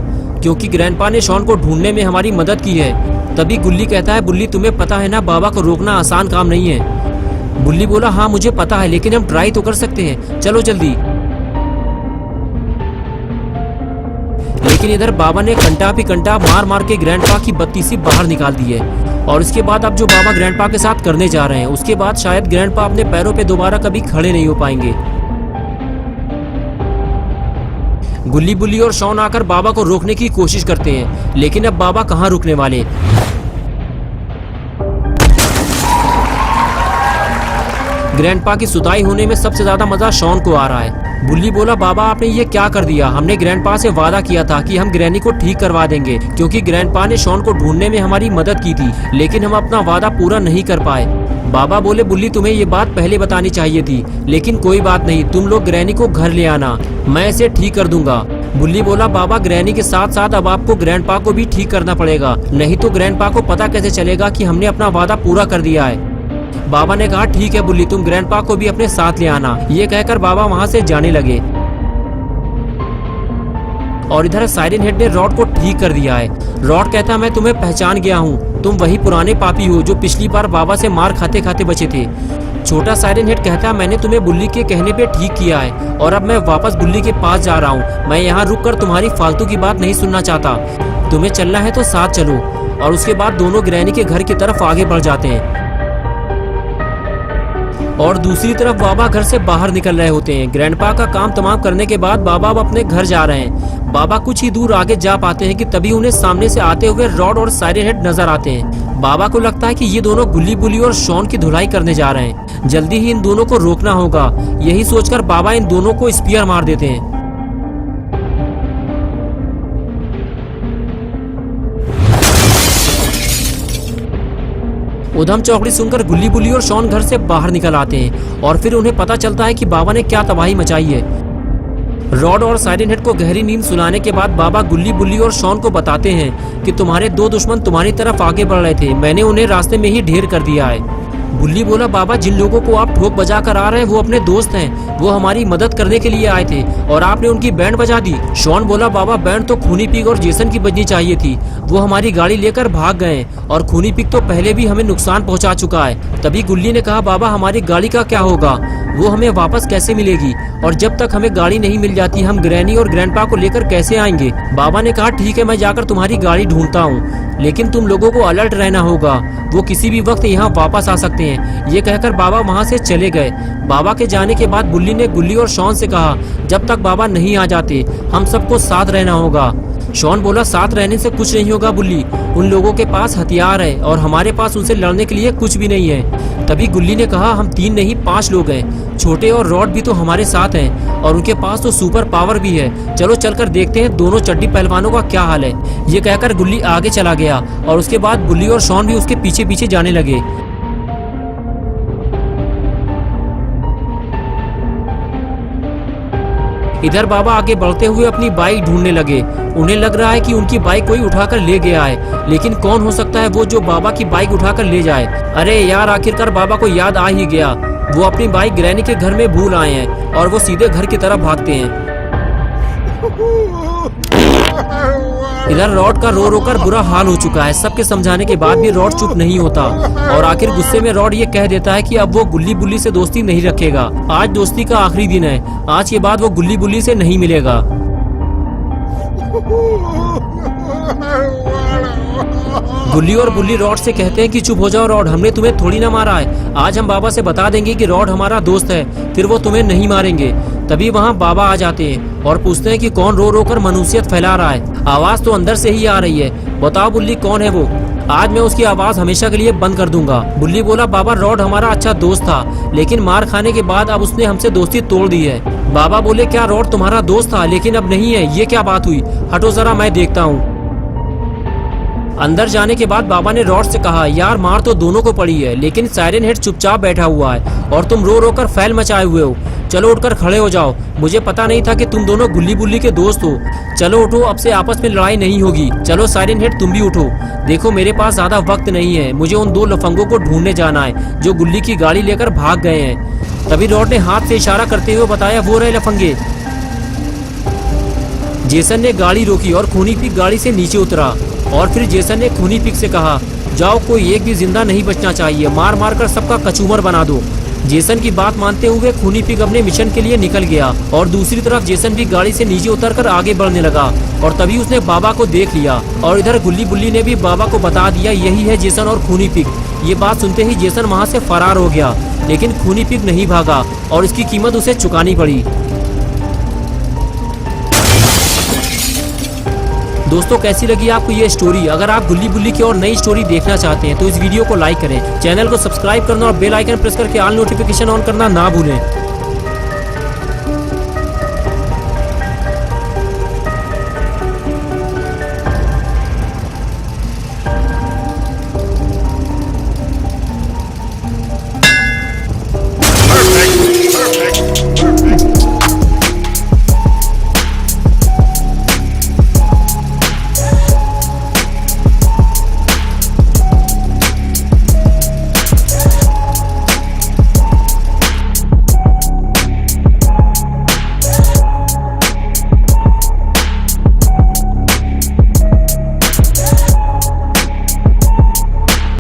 क्योंकि ग्रैंडपा ने शॉन को ढूंढने में हमारी मदद की है। तभी गुल्ली कहता है बुल्ली तुम्हें पता है ना बाबा को रोकना आसान काम नहीं है। बुल्ली बोला हाँ मुझे पता है, लेकिन हम ट्राई तो कर सकते हैं, चलो जल्दी। लेकिन इधर बाबा ने कंटा भी कंटा मार मार के ग्रैंडपा की बत्तीसी बाहर निकाल दी है। और इसके बाद अब जो बाबा ग्रैंडपा के साथ करने जा रहे हैं, उसके बाद शायद ग्रैंडपा अपने पैरों पे दोबारा कभी खड़े नहीं हो पाएंगे। गुल्ली, बुल्ली और शॉन आकर बाबा को रोकने की कोशिश करते हैं, लेकिन अब बाबा कहाँ रुकने वाले। ग्रैंडपा की सुताई होने में सबसे ज्यादा मजा शॉन को आ रहा है। बुल्ली बोला, बाबा आपने ये क्या कर दिया? हमने ग्रैंडपा से वादा किया था कि हम ग्रैनी को ठीक करवा देंगे, क्योंकि ग्रैंडपा ने शॉन को ढूंढने में हमारी मदद की थी, लेकिन हम अपना वादा पूरा नहीं कर पाए। बाबा बोले, बुल्ली तुम्हें ये बात पहले बतानी चाहिए थी, लेकिन कोई बात नहीं, तुम लोग ग्रैनी को घर ले आना, मैं इसे ठीक कर दूंगा। बुल्ली बोला, बाबा ग्रैनी के साथ साथ अब आपको ग्रैंडपा को भी ठीक करना पड़ेगा, नहीं तो ग्रैंडपा को पता कैसे चलेगा कि हमने अपना वादा पूरा कर दिया है। बाबा ने कहा, ठीक है बुल्ली, तुम ग्रैंडपा को भी अपने साथ ले आना। ये कहकर बाबा वहाँ से जाने लगे और इधर साइरन हेड ने रॉड को ठीक कर दिया है। रॉड कहता, मैं तुम्हें पहचान गया हूँ, तुम वही पुराने पापी हो जो पिछली बार बाबा से मार खाते खाते बचे थे। छोटा साइरन हेड कहता, मैंने तुम्हें बुल्ली के कहने पे ठीक किया है और अब मैं वापस बुल्ली के पास जा रहा हूँ। मैं यहाँ रुक कर तुम्हारी फालतू की बात नहीं सुनना चाहता, तुम्हें चलना है तो साथ चलो। और उसके बाद दोनों ग्रैनी के घर की तरफ आगे बढ़ जाते हैं और दूसरी तरफ बाबा घर से बाहर निकल रहे होते हैं। ग्रैंडपा का काम तमाम करने के बाद बाबा अब अपने घर जा रहे हैं। बाबा कुछ ही दूर आगे जा पाते हैं कि तभी उन्हें सामने से आते हुए रॉड और साइरन हेड नजर आते हैं। बाबा को लगता है कि ये दोनों गुल्ली बुल्ली और शॉन की धुलाई करने जा रहे हैं, जल्दी ही इन दोनों को रोकना होगा। यही सोचकर बाबा इन दोनों को स्पीयर मार देते हैं। उधम चौकड़ी सुनकर गुल्ली बुल्ली और शॉन घर से बाहर निकल आते हैं और फिर उन्हें पता चलता है कि बाबा ने क्या तबाही मचाई है। रॉड और साइरन हेड को गहरी नींद सुलाने के बाद बाबा गुल्ली बुल्ली और शॉन को बताते हैं कि तुम्हारे दो दुश्मन तुम्हारी तरफ आगे बढ़ रहे थे, मैंने उन्हें रास्ते में ही ढेर कर दिया है। बुल्ली बोला, बाबा जिन लोगों को आप ठोक बजा कर आ रहे हैं वो अपने दोस्त हैं, वो हमारी मदद करने के लिए आए थे और आपने उनकी बैंड बजा दी। शॉन बोला, बाबा बैंड तो खूनी पिग और जेसन की बजनी चाहिए थी, वो हमारी गाड़ी लेकर भाग गए और खूनी पिग तो पहले भी हमें नुकसान पहुंचा चुका है। तभी गुल्ली ने कहा, बाबा हमारी गाड़ी का क्या होगा, वो हमें वापस कैसे मिलेगी, और जब तक हमें गाड़ी नहीं मिल जाती हम ग्रैनी और ग्रैंडपा को लेकर कैसे आएंगे। बाबा ने कहा, ठीक है मैं जाकर तुम्हारी गाड़ी ढूंढता हूँ, लेकिन तुम लोगों को अलर्ट रहना होगा, वो किसी भी वक्त यहाँ वापस आ सकते हैं। ये कहकर बाबा वहाँ से चले गए। बाबा के जाने के बाद बुल्ली ने गुल्ली और शॉन से कहा, जब तक बाबा नहीं आ जाते हम सबको साथ रहना होगा। शॉन बोला, साथ रहने से कुछ नहीं होगा बुल्ली, उन लोगों के पास हथियार है और हमारे पास उनसे लड़ने के लिए कुछ भी नहीं है। तभी गुल्ली ने कहा, हम 3 नहीं 5 लोग हैं, छोटे और रॉड भी तो हमारे साथ हैं और उनके पास तो सुपर पावर भी है, चलो चलकर देखते हैं दोनों चड्डी पहलवानों का क्या हाल है। ये कहकर गुल्ली आगे चला गया और उसके बाद बुल्ली और शॉन भी उसके पीछे पीछे जाने लगे। इधर बाबा आगे बढ़ते हुए अपनी बाइक ढूंढने लगे। उन्हें लग रहा है कि उनकी बाइक कोई उठाकर ले गया है, लेकिन कौन हो सकता है वो जो बाबा की बाइक उठाकर ले जाए। अरे यार, आखिरकार बाबा को याद आ ही गया, वो अपनी बाइक ग्रैनी के घर में भूल आए हैं और वो सीधे घर की तरफ भागते हैं। इधर रॉड का रो रो कर बुरा हाल हो चुका है। सबके समझाने के बाद भी रॉड चुप नहीं होता और आखिर गुस्से में रॉड ये कह देता है कि अब वो गुल्ली बुल्ली से दोस्ती नहीं रखेगा। आज दोस्ती का आखिरी दिन है, आज के बाद वो गुल्ली बुल्ली से नहीं मिलेगा। गुल्ली और बुल्ली रॉड से कहते हैं कि चुप हो जाओ रॉड, हमने तुम्हें थोड़ी ना मारा है, आज हम बाबा से बता देंगे कि रॉड हमारा दोस्त है, फिर वो तुम्हें नहीं मारेंगे। तभी वहाँ बाबा आ जाते हैं और पूछते हैं कि कौन रो रो कर मनुष्यत फैला रहा है, आवाज तो अंदर से ही आ रही है, बताओ बुल्ली कौन है वो, आज मैं उसकी आवाज हमेशा के लिए बंद कर दूंगा। बुल्ली बोला, बाबा रॉड हमारा अच्छा दोस्त था, लेकिन मार खाने के बाद अब उसने हमसे दोस्ती तोड़ दी है। बाबा बोले, क्या रॉड तुम्हारा दोस्त था लेकिन अब नहीं है, ये क्या बात हुई, हटो जरा मैं देखता हूँ। अंदर जाने के बाद बाबा ने रॉड से कहा, यार मार तो दोनों को पड़ी है, लेकिन साइरन हेड चुपचाप बैठा हुआ है और तुम रो रो कर फैल मचाए हुए हो, चलो उठकर खड़े हो जाओ, मुझे पता नहीं था कि तुम दोनों गुल्ली बुल्ली के दोस्त हो, चलो उठो, अब से आपस में लड़ाई नहीं होगी। चलो साइरन हेड तुम भी उठो, देखो मेरे पास ज्यादा वक्त नहीं है, मुझे उन 2 लफंगों को ढूंढने जाना है जो गुल्ली की गाड़ी लेकर भाग गए हैं। तभी रॉड ने हाथ से इशारा करते हुए बताया, वो रहे लफंगे। जेसन ने गाड़ी रोकी और खूनी पिग गाड़ी से नीचे उतरा और फिर जेसन ने खूनी पिग से कहा, जाओ कोई एक भी जिंदा नहीं बचना चाहिए, मार मार कर सबका कचूमर बना दो। जेसन की बात मानते हुए खूनी पिग अपने मिशन के लिए निकल गया और दूसरी तरफ जेसन भी गाड़ी से नीचे उतरकर आगे बढ़ने लगा और तभी उसने बाबा को देख लिया और इधर गुल्ली बुल्ली ने भी बाबा को बता दिया, यही है जेसन और खूनी पिग। ये बात सुनते ही जेसन वहाँ से फरार हो गया, लेकिन खूनी पिग नहीं भागा और इसकी कीमत उसे चुकानी पड़ी। दोस्तों कैसी लगी आपको ये स्टोरी? अगर आप गुल्ली बुल्ली की और नई स्टोरी देखना चाहते हैं तो इस वीडियो को लाइक करें, चैनल को सब्सक्राइब करना और बेल आइकन प्रेस करके ऑल नोटिफिकेशन ऑन करना ना भूलें।